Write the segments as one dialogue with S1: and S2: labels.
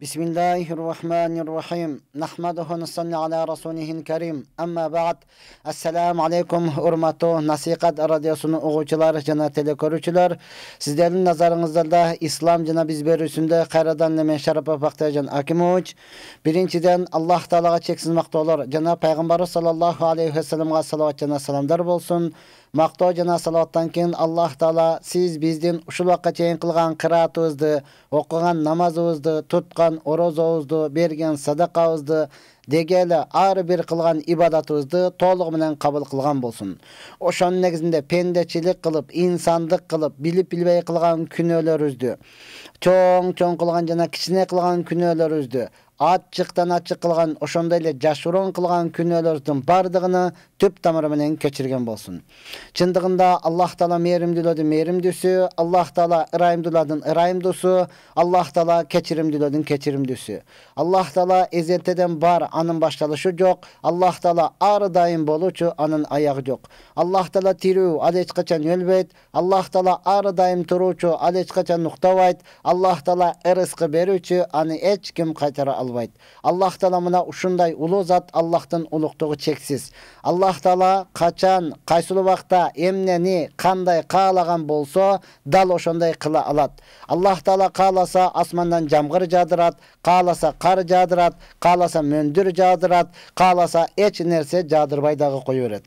S1: Bismillahirrahmanirrahim. Nahmaduhu nusalli ala rasulihil kerim. Amma ba'd. Assalamu alaikum hurmatli Nasihat radiosunun oğucular, jana telekörücüler. Sizlerin nazarınızda İslam jana biz berüsünde qayradan nemen şarafa baktajan Akimovic. Birinciden Allah Taalaga çeksiz maqtolor. Jana Peygamber sallallahu aleyhi ve sellem'e salavat jana salamlar bolsun. Maqto jana salavattan keyin Allah Taala siz bizden uşul vaqtga çeyin qilgan qiraatыбызды, okugan namazыбызды, tutgan orozabızды, bergen sadaqabızды, degeli ar bir qilgan ibadatыбызды толугу менен кабыл кылган болсун. Ошонун негизинде пендечилик кылып, инсандык кылып, билип билбей кылган күнөөлөрүбүздү, чоң кылган жана кичине кылган күнөөлөрүбүздү, ачыктан ачык кылган, ошондой эле жашыруун кылган күнөөлөрдүн бардыгыны түп тамыры менен кечирген болсун. Чындыгында Аллах Таала мээримдүүлөрдүн мээримдүүсү, Аллах Таала ырайымдуулардын ырайымдуусу, Аллах Таала кечиримдүүлөрдүн кечиримдүүсү. Аллах Таала эзелтеден бар, анын башталышы жок. Аллах Таала ар дайым болуучу, анын аягы жок. Аллах Таала тирүү, ал эч качан өлбөйт. Аллах Таала ар дайым туруучу, ал эч качан уктабайт. Аллах Таала ырыскы берүүчү, аны эч ким кайтара албайт. Аллах Таала мына ушундай улуу зат, Аллахтын улуктугу чексиз. Аллах Таала качан, кайсыл убакта, эмнени, кандай каалаган болсо, дал ошондой кыла алат. Аллах Таала кааласа асмандан жамгыр жаадырат, кааласа кар жаадырат, кааласа мөндүр жаадырат, кааласа эч нерсе жаадырбай дагы кое берет.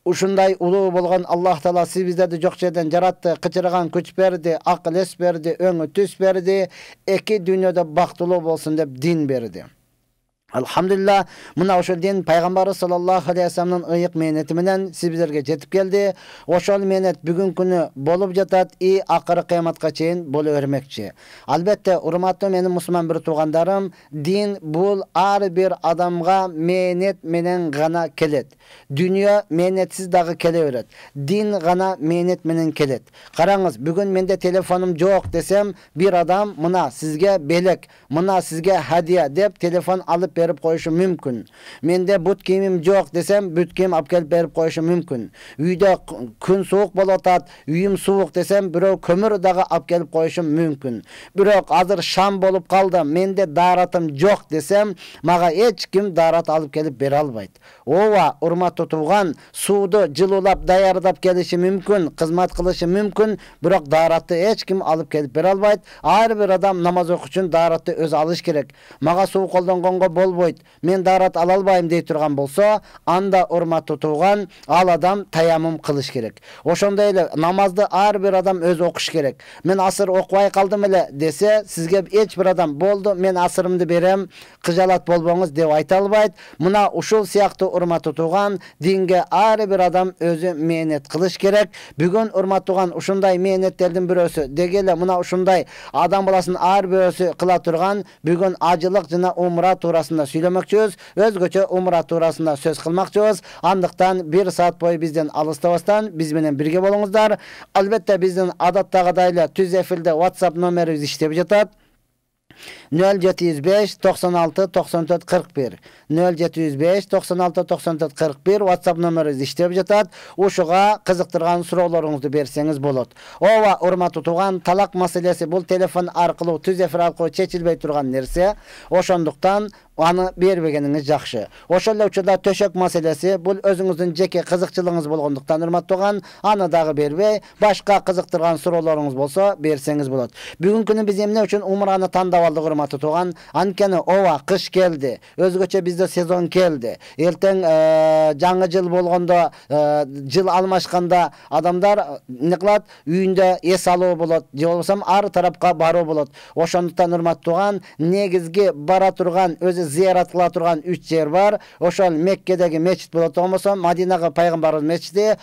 S1: Ушундай улуу болгон Аллах Таала сиз биздерди жок жерден жаратты, кычырган күч берди, акыл эс берди, өңү түс берди, эки дүйнөдө бактылуу болсун деп дин берди. Alhamdulillah, muna oşol din Peygamber sallallahu aleyhi ve sellem'nin ıyık mehneti menen siz bizlerge jetip geldi. Oşol mehnet bugün günü bolup jatat, akırı kıyamatga çeyin bolu örmekçi. Albatta, urmatlı menin Müslüman bir tuğandarım, din bul ar bir adamga mehnet menen gana kelet. Dünya mehnetsiz dağı kele öret. Din gana mehnet menen kelet. Karаңыз, bugün mende telefonum yok desem, bir adam mına sizge belek, mına sizge hadiye dep telefon alıp berip koyuşu mümkün. Mende but kiyimim yok desem, but kiyim alıp gelip berip koyuşu mümkün. Uyda gün soğuk bolatat, uyum soğuk desem, birok kömür dağı alıp gelip koyuşu mümkün. Birok hazır şam bolup kaldı, mende daratım yok desem, maga hiç kim darat alıp gelip beri albaydı. Ova urmat tutuğan, suudu jılulap dayardap gelişi mümkün, kızmat kılışı mümkün, birok daratı hiç kim alıp gelip beri albaydı. Her bir adam namaz okuçun daratı öz alış gerek. Maga soğuk oldan gongo bol men darat ala albayım dey turgan bolsa, anda urmat tutuğan al adam tayamum kılış gerek. Oşonda ele namazdı ar bir adam öz okuş gerek. Men asır okubay kaldım ele dese, sizge hiç bir adam boldu, men asırımdı berem, kıjalat bolboңuz dep ayta albayt. Muna uşul siyaktı urmat tutuğan dinge ar bir adam özü mehnet kılış gerek. Bugün urmat tutuğan uşunday mehnetlerden birösü degele muna uşunday adam balasının ar birösü kıla turgan bugün acılık jana umra turasında söylemekçiyiz. Özgöçe umra turasında söz kılmakçıyız. Andıktan bir saat boyu bizden alıstabastan biz menen birge bolуңуздар. Albatta bizden adattagıdayla tüz efilde WhatsApp numarabız işlep jatat. 0705 96 94 41 0705 96 94 41 WhatsApp numarabız işlep jatat. Uşuğa kızıktırgan sorularыңызды берсеңiz болот. Ova urmat tutuğan talak maselesi bul telefon arkılуу tüz efir arkılуу çeçilbey turgan nerse. Oşonduktan anı berbegeniңiz жакшы. Oşolla uçuda töşök maselesi bul özüңüzdün jeke kızıkçılığınız bolgonduktan urmat tuğan anı dağı berbey, başka kızıktırgan sorularыңыз bolsa berseňiz bolot. Bugün günü biz emne üçün umrаны tandap aldık urmat tuğan. Ankeni ova kış geldi. Özgöçe bizde sezon geldi. Erten жаңы жыл bolgonda, jıl almaşkanda adamlar ne kılat? Üyünde es alуу bolot. Je bolsam ar tarapka barуу bolot. Oşonduktan urmat tuğan negizgi bara turgan özü ziyaret kıla turgan 3 yer var. Oşol Mekke'deki meçit bolot olmasa Madinaga Peygamberimiz meçiti,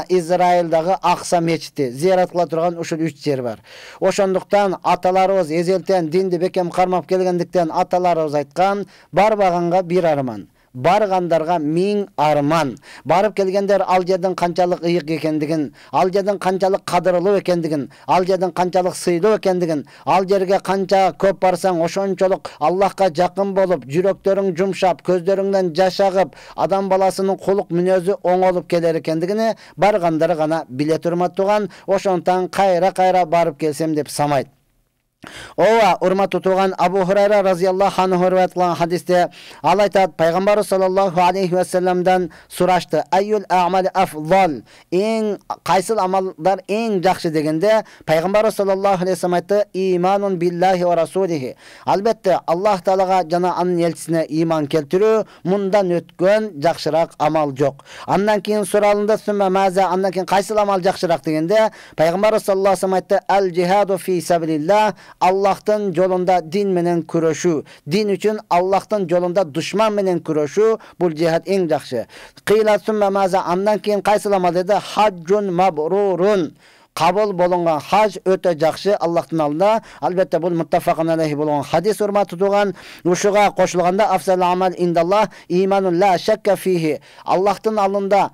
S1: İsrail'dagi Aksa meçiti. Ziyaret kıla turgan uşul 3 yer var. Oşonduktan atalarыбыз ezelten dindi bekem karmap kelgendikten atalarыбыз aytkan, barbaganga bir arman. Bargandarga ming arman. Barıp kelgender al жерден kançalık ıyık ekendigin, al жерден kançalık kadırlı ekendigin, al жерден kançalık sıylı ekendigin, al жерге kança köp barsan oşonçoluk Allah'a jakın bolup, jüröktörüň jumşap, közlörüňden jaş agıp, adam balasının kuluk münözü oňolup keler ekendigini bargandары gana bile turmat tugan, oşontan kayra barıp gelsem dep samayt. Ова урмат tutulgan Abu Hurayra radhiyallahu anhu rivayet kılan hadiste Allah aytat Peygamber sallallahu aleyhi ve sellem'den suraştı. Ayyul a'mali afdal. En qaysıl amallar en yaxşı degende Peygamber sallallahu aleyhi ve sellem aytdı imanun billahi ve rasulihi. Albatta Allah Taalaga jana anın elçisine iman keltirүү mundan ötkön yaxşırak amal yok. Andan keyin soralında sümme maza andan keyin qaysıl amal yaxşırak degende Peygamber sallallahu aleyhi ve sellem aytdı el cihadu fi sabilillah. Allah'tan yolunda din menen kuruşu. Din üçün Allah'tan yolunda düşman menen kuruşu. Bu cihat en yaxşı. Qıyla sümme maza andan keyin qaysıl amal dedi? Haccun mabrurun. Kabul bolungan hac öte жақшы Allah'tan alında. Albatta bu muttafaqan aleyhi bolungan hadis urma tutugan uşuğa qoşulganda afzal amal indallah imanun la şekke fihi. Allah'tan alında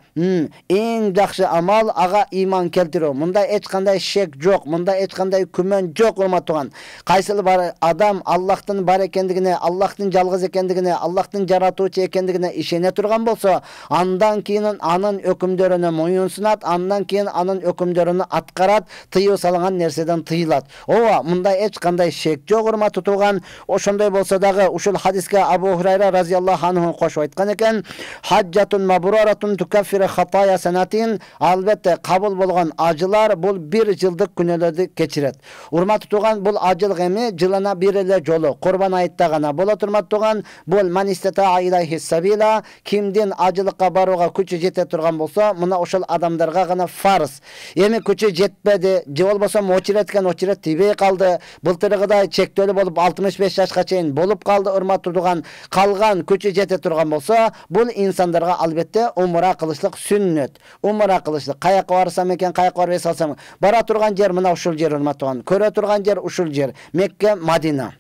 S1: en жақшы amal ağa iman keltiriyor. Munda hiç qanday şek yok. Munda hiç qanday kümen yok urma tugan. Qaysıl bar adam Allah'tan bar ekendigine, Allah'tan жалгыз ekendigine, Allah'tan jaratuvchi ekendigine işene turgan bolsa, andan keyin anın ökümdörüne moyunsunat, andan keyin anın ökümdörünü atqarat, tıyı salıngan nersedен tıyılat. Ova munda hiç qanday şek yok urma tutugan. Oşonday bolsa dagı uşul hadiske Abu Hurayra radhiyallahu anhu qoşup aytkan eken, hajjatun mabruratun tukaffiru hataya sanatin. Albatta kabul bolgan acılar bul bir жылдык күнөлөрдү keçiret. Urma tutugan bul acıl gemi жылына bir ele jolu. Kurban ayıtta gana bola turma tutugan bul man istata ilayhi sabila. Kimdin acılıkka baruga күчү jete turgan bolsa, muna oşol adamdarga gana farz. Emi күчү жетпedi, же болбосо очирет тийбей калды. Былтыргыдай чектөлүү болуп 65 жашка чейин болуп калды. Урма турган калган күчү жете турган болсо, бул инсандарга албетте умра кылышлык сүннөт. Умра кылышлык каяка барсам экен, каяка барбай салсам, бара турган жер мына ушул жер урма турган. Көрө турган жер ушул жер. Мекке, Мадина.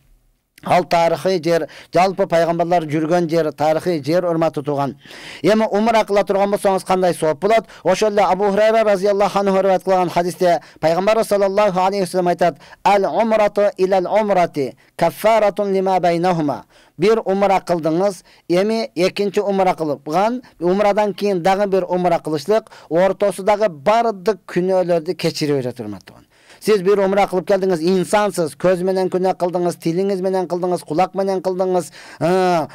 S1: Ал тарихи жер, жалпы пайгамбарлар жүргөн жер, тарихи жер урмат tutulgan. Эми умра кыла турган болсоңуз кандай сооп болот? Ошол эле Абу Хурайра разияллаху анху риваят кылган хадисте пайгамбар саллаллаху алейхи ва саллям айтат: "Ал умрату илал умрати каффаратун лима байнахума." Bir umra kıldınız, emi ikinci umra kılıpgan, umradan keyin dagı bir umra kılışlık, ortasıdagı bardık günölörдү keçiriп öretirmekte. Siz bir umra kılıp geldiniz, insansız, köz menen küne kıldınız, tiliniz menen kıldınız, kulak menen kıldınız,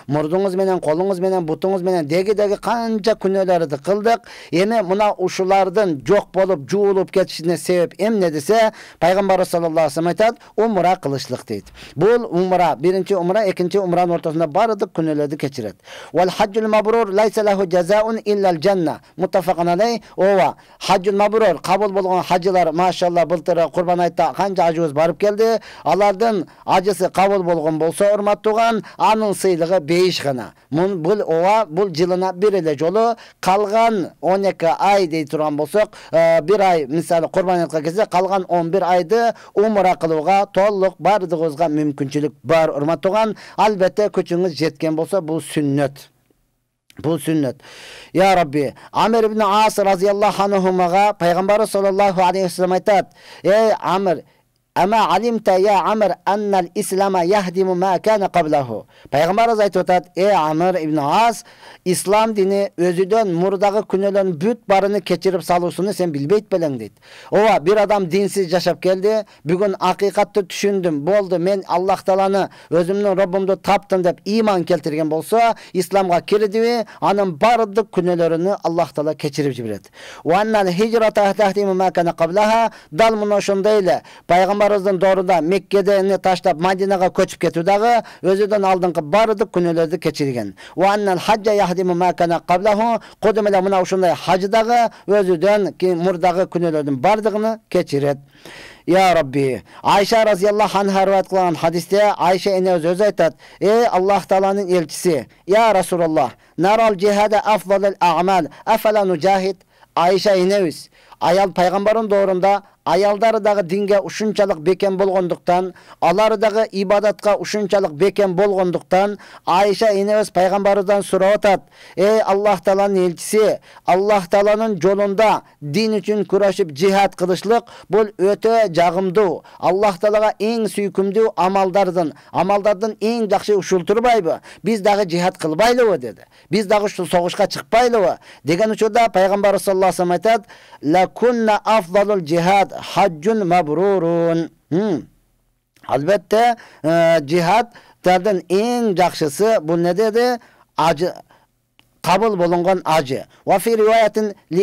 S1: murdunuz menen, kolunuz menen, butunuz menen, degi kanca künelerdi kıldık. Emi muna uşulardan jok bolup, juulup ketişine sebep em ne dese, Peygamber sallallahu aleyhi ve sellem aytat, umra kılışlık deydi. Bul umra, birinci umra, ikinci umranın ortasında barıdık künelerdi keçiret. Vel haccul mabrur, laysa lehu cezaun illal cennet. Muttafakan aleyh, ova, haccul mabrur, kabul bolgan hacılar, maşallah, bıltırı, Kurban aytta kanca acыбыз barıp geldi. Alardan acısı kabul bolgon bolsa urmat tugan, anın sıylığı 5 gana. Bul ova bul жылына bir ele jolu kalgan 12 ay dey turgan bolsak, bir ay misali kurban aytка kelse kalgan 11 aydı umra kılууга tolluk bardığızga mümkünçülük bar urmat tugan. Albatta köçüңüz jetken bolsa bu sünnet. Bu sünnet. Ya Rabbi, Amr ibn As radhiyallahu anhumaga Peygamber sallallahu aleyhi ve sellem aytat: "Ey Amr, ama alimta ya Amr annal İslam'a yahdimu ma kana qablahu." Peygamber aytat: "Ey Amr ibn As, İslam dini özüden murdağı künelerin büt barını keçirip salusunu sen bilbeyt belen deydi. Ova bir adam dinsiz yaşap geldi. Bugün hakikatты düşündüm. Boldu men Allah Taala'nı özümnün Rabbimdi taptım dep iman keltirgen bolsa, İslamga kirdi, anın bardık künelerini Allah Taala keçirip jibiredi. Wa annal hicrata tahdimu ma kana qablaha. Dal muna şondayle Peygamberimizden doğruda Mekke'de taşlap Madinaga köçüp ketudagı özüden aldınqı bardık künelerdi keçirgen. Wa annal hacca yahdimu ma kana qablahu. Qodumela muna uşunday hacıdagı özüden ki murdağı künelerden bardığını keçiret. Ya Rabbi, Ayşe raziyallahu anha rivayet kılan hadiste Ayşe ene öz aytat: "Ey Allah Taala'nın elçisi, ya Resulullah, naral cihada afdalul a'mal, afala nujahid." Ayşe enemiz ayal peygamberin doğrunda ayalları dağı dinge uşunçalık beken bolgonduktan, alары dağı ibadatga uşunçalık beken bolgonduktan, Ayşe enemiz peygamberden sorap atat: "Ey Allah Taala'nın elçisi, Allah Taala'nın jolunda din üçün kuraşıp cihat kılışlık bul öte jagımdı. Allah Taala'ga en süykümdü amallardan en жақсы uşul turbayby. Biz dağı cihat kılbaylыбы" dedi. Biz dağı şu soğuşka çıkpaylыбы. Degen uçurda Peygamber sallallahu aleyhi ve sellem aytat: "La kunna afdalul cihad haccun mabrurun." Albatta, jihadlardan eng yaxshisi bu ne dedi? Acı kabul bulungan acı. Ve fi rivayetin li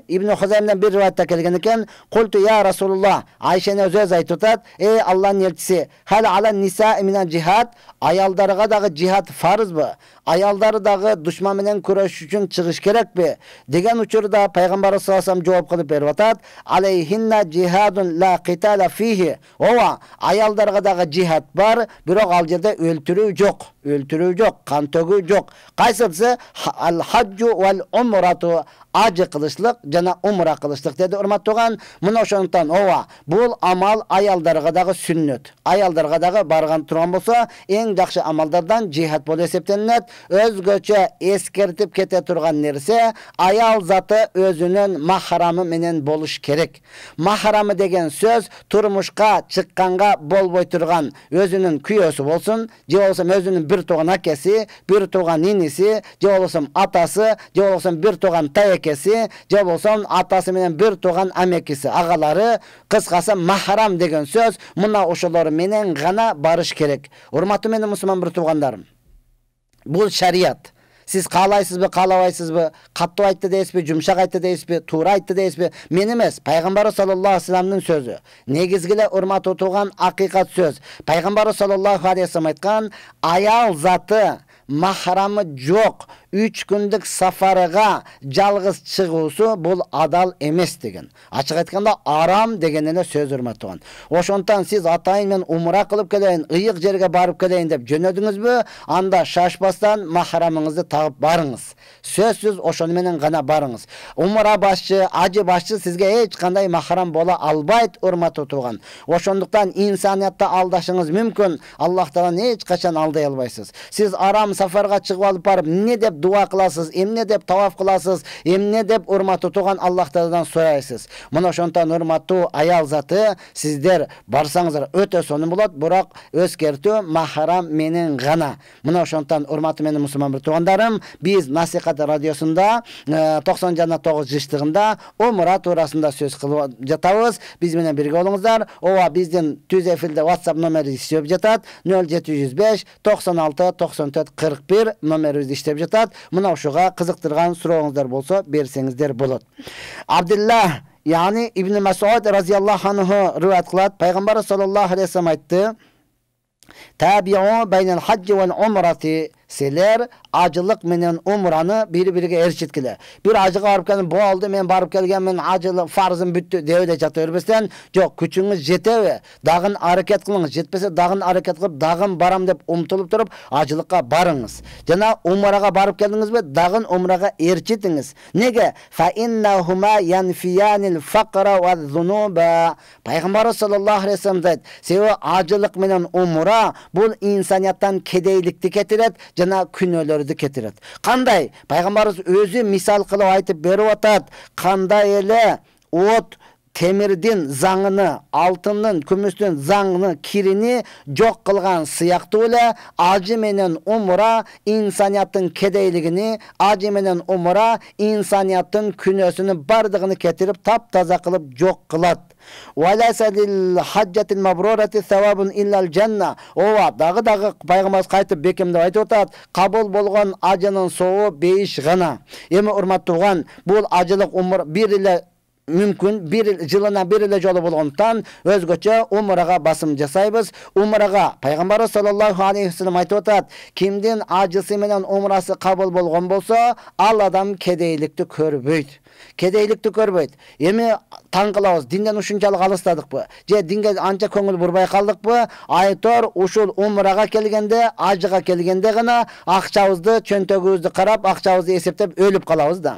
S1: İbn Huzaym'dan bir rivayette kelgen eken, "Kultu ya Resulullah." Ayşe'ne söz aytutat, "Ey Allah'ın elçisi, hal ala nisa minel cihad?" Ayallarga dagı cihad farz mı? Ayalları dagı düşman bilen kurashish üçün çıkış gerek mi? Degen uçurda Peygamber sallallahu aleyhi ve sellem cevap kılıp berwatat, "Aleyhinna cihadun la qitala fihi." Ova ayallarga dagı cihad var, birok al jerde öldürүү jok. Öldürүү jok, kan tөгүү jok. Qaysysı? Al haccu vel umratu, acı kılışlık jana umra kılışlık dedi. Urmat tuğan, muna oşondan ova bul amal ayallarga dagı sünnet. Ayallarga dagı bargan turan bolsa, eng yaxşı amallardan cihat bol eseptenilet. Özgöçe eskertip kete turgan nerse, ayal zatı özünün mahramı menen boluş kerek. Mahramı degen söz turmuşka çıkkanga bol boy turgan özünün küyösü bolsun, je olsam özünün bir tuğan akesi, bir tuğan ninisi, je olsam atası, je olsam bir tuğan tayekesi, je olsam atası menen bir tuğan amekisi, ağaları, kıskası mahram degen söz, muna oşolor menen gana barış kerek. Urmatı meni Müslüman bir tuğanlarım. Bu şeriat. Siz kalaysızbı, kalavaysızbı, katlı aytты deysizbі, jumşak aytты deysizbі, tuğra aytты deysizbі, men emes, Peygamber sallallahu aleyhi ve sellem'nin sözü. Negizgile urmat otuğan hakikat söz. Peygamber sallallahu aleyhi ve sellem aytkan, ayal zatı mahramı жоқ 3 gündük safarıga жалgыз çıgıusu bul adal emes degen. Açık aytkanda aram degen ele söz urmatыган. Oşontan siz atayın men umra kılıp keleyin, ıyık jerge barıp keleyin dep jönödüңүzbü, anda şaşbastan mahramыңызды tağıp barыңыз. Sözsüz oşonu menen gana barыңыз. Umra başçı, acı başçı sizge hiç kanday mahram bola albayt urmat otuğan. Oşonduktan insaniyatta aldaşыңız mümkün. Allah'tan hiç kaçan alday albaysız. Siz aram safarga çıkıp alıp barıp ne dep dua kılasız, emne dep tavaf kılasız, emne dep urmat tutuğan Allah'tan soyaysız. Muna oşontan urmatı ayal zatı sizler barsaңыздар öte sonun bulat, burak özkertü mahram menen gana. Muna oşontan urmatı meni Müslüman bir tuğandarım, biz Nasihat Radyosunda 90,9 жыштыгында umra turasında söz kılıp jatabız. Biz menen birge olуңуздар. Ova bizden tüz efilde WhatsApp numeri işlep jatat, 0705 96 94 41 numerimiz işlep jatat. Muna oşuğa kızıktırgan soruğuңuzдар bolsa berseňizder bolat. Abdullah yani İbn Mesud radıyallahu anhu rivayet kılat. Peygamber sallallahu aleyhi ve sellem aytdı. Tabi'u beynel hacci vel umrati, seler acılık menen umranı biri-biriga erişitkile. Bir acıga barıp keldim, bu oldu men barıp kelgen, men acılık farzım büttü deýde jatyrbesten, jok, küçüňiz jetebe, dagın hareket kılıňız, jetpese dagın hareket kılıp dagın baram dep umtulup turup acılıkka barıňız. Jana umraga barıp keldiňizbe, dagın umraga erişitiňiz. Nege? Fa innahuma yanfiyanil faqra ve zunuba. Peygamber sallallahu aleyhi ve sellem deydi, sewe acılık menen umra bul insaniyattan kedeylikti ketiret, jana күнөлөрдү кетирет. Кандай? Пайгамбарыбыз өзү мисал кылып айтып берип атат. Кандай эле от temirden zаңыны, altının, күмүстүн zаңыны, kirini жок кылган сыяктуу эле acı menen umra insaniyаттын kedeyligini, acı menen umra insaniyаттын күнөөсүнүн бардыгын кетирип таптаза кылып жок кылат. وَلَيْسَ لِلْحَجَّةِ الْمَبْرُورَةِ ثَوَابٌ إِلَّا الْجَنَّةِ. Ова дагы пайгамбарыбыз кайтып бекемдеп айтып атат. Кабыл болгон ажынын соогу бейиш гана. Эми урматтуулган, бул ажылык умр бир эле mümkün, жылына bir эле жолу болгондуктан өзгөчө умрага басым жасайбыз. Умрага Пайгамбар саллаллаху алейхи ва саллям айтып атат, кимдин ажысы менен умрасы кабыл болгон болсо, ал адам кедейликти көрбөйт. Kedeylikti көрбөйт. Эми таң кылабыз, динден ушунчалык алыстадыкпы? Же динге анча көңүл бурбай калдыкпы? Айтор ушул умрага келгенде, ажыга келгенде гана акчабызды, чөнтөгүбүздү карап, акчабызды эсептеп өлүп калабыз да.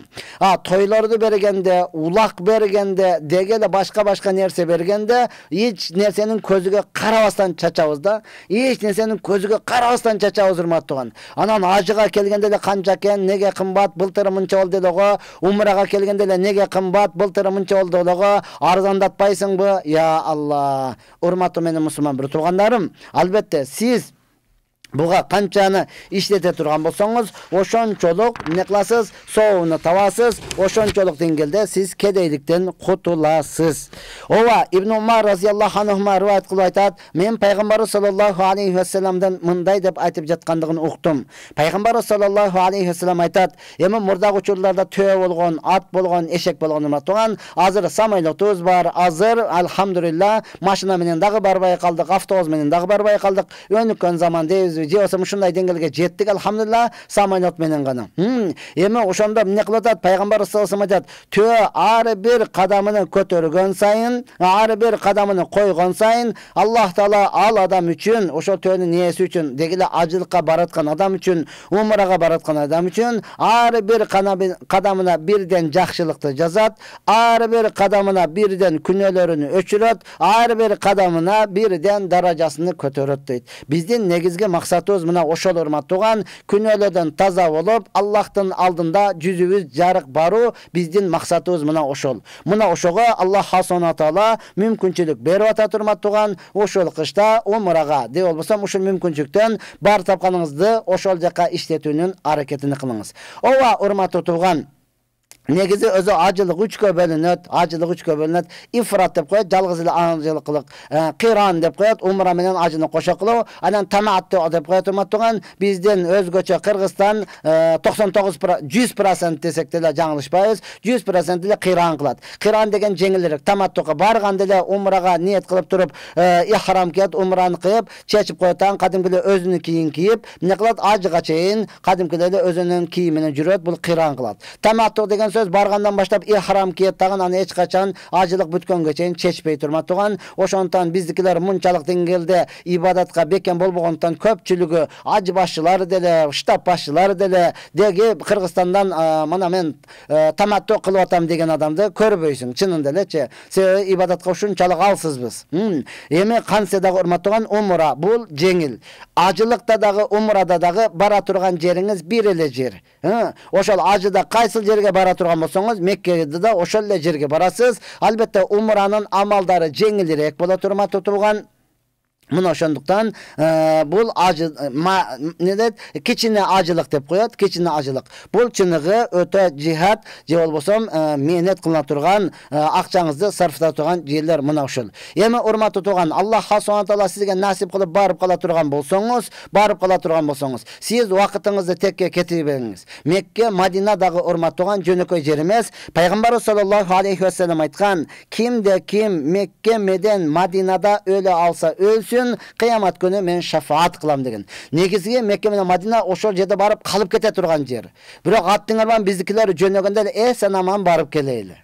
S1: Тойлорду бергенде, улак бергенде, дегеле башка нерсе бергенде, эч нерсенин көзүгө карабастан чачабыз да. Эч нерсенин көзүгө карабастан чачабыз урматтуулган. Анан ажыга келгенде эле канча экен, неге кымбат, былтыр мынча болду делего, умрага келгенде эле неге кымбат, былтыр мынча болду делего, арзандатпайсыңбы? Я Алла. Урматтуу менен мусулман бир туугандарым, албетте сиз Буга канчаны иштете турган болсоңуз, ошончолук эмне кыласыз? Сооуну табасыз, ошончолук деңгээлде сиз кедейликтен кутуласыз. Ооба Ибн Умар разияллаху анху риваят кылып айтат, мен пайгамбар саллаллаху алейхи ва салламдан мындай деп айтып жаткандыгын уктум. Пайгамбар саллаллаху алейхи ва саллам айтат, эми мурдагы учурларда төө болгон, ат болгон, эшек болгон турган, азыр самолетубуз бар, азыр алхамдулилла машина менен дагы барбай калдык, автобус менен дагы барбай калдык. Өнүккөн заман дейбиз. Же болсо ушундай деңгээлге жеттик алхамдулилла самолет менен гана. Эми ошондо эмне кылып атат? Пайгамбар саллаллаху алейхи ва саллам айтат, төө ар бир кадамын көтөргөн сайын, ар бир кадамын койгон сайын Аллах Таала ал адам үчүн, ошол төөнүн ээси үчүн, дегиле ажылыкка бараткан адам үчүн, умрага бараткан адам үчүн ар бир кадамына бирден жакшылыкты жазат, ар бир кадамына бирден күнөөлөрүн өчүрөт, ар бир кадамына бирден даражасын көтөрөт дейт. Биздин негизги максатыбыз мына ошол урматтууган, күнөөлөрдөн таза болуп, Аллахтын алдында жүзүбүз жарык баруу биздин максатыбыз мына ошол. Мына ошого Аллах субхана таала мүмкүнчүлүк берип атат урматтууган, ошол кышта умрага деп болбосо ушул мүмкүнчүлүктөн бар тапканыңызды ошол жака иштетүүнүн аракетин кылыңыз. Ооба урматтуу тууган, негизи өзү ажылык үчкө бөлүнөт. Ифрат деп коет, жалгыз эле ажылыклык, киран деп коет, умра менен ажыны кошо кылуу, анан таматту деп коет урматтууган. Биздин өзгөчө Кыргызстан 100% десек деле жаңылышпайбыз, 100% деле киран кылат. Киран деген жеңилирээк, таматтуга барганда эле умрага ниет кылып туруп, ихрам кийет, умраны кылып, чечип коетан кадимки эле өзүнүн кийин кийип, эмне кылат? Ажыга чейин кадимки эле өзүнүн кийими менен жүрөт, бул киран кылат. Таматту деген сөз баргандан баштап ихрам кийет дагы, аны эч качан ажылык бүткөнгө чейин чечпей турматтууган. Ошондон биздикилер мынчалык деңгээлде ибадатка бекем болбогондон көпчүлүгү аж башчылары деле, штаб башчылары деле деги Кыргызстандан мына мен таматту кылып атам деген адамды көрбөйсүң, чынында элечи. Себеби ибадатка ушунчалык алсызбыз. Эми кантсе дагы урматтууган, умра бул жеңил. Ажылыкта дагы, умрада дагы бара турган жериңиз бир эле жер. Ошол ажыда кайсыл жерге бара турган болсоңуз, Меккеге да ошол эле жерге барасыз. Албетте умранын амалдары жеңилирээк болот урматтуу тууган. Мына ошондуктан бул кичине ажылык деп коет, кичине ажылык. Бул чыныгы өтө жихад, же болбосо мээнет кылына турган, акчаңызды сарфта турган жерлер мына ошол. Эми урматтуу тууган, Аллах субхана таала сизге насип кылып барып кала турган болсоңуз, сиз убакытыңызды текке кетирбеңиз. Мекке, Мадина дагы урматтуу тууган жөнөкөй жер эмес. Пайгамбар саллаллаху алейхи ва саллам айткан, кимде ким Мекке менен Мадинада өлө алса өлсүн, кыямат күнү мен шафаат кылам деген. Негизги Мекке менен Мадина ошол жерде барып калып кете турган жер. Бирок аттыңар биздикилер жөнөгөндө эле санаман барып келели.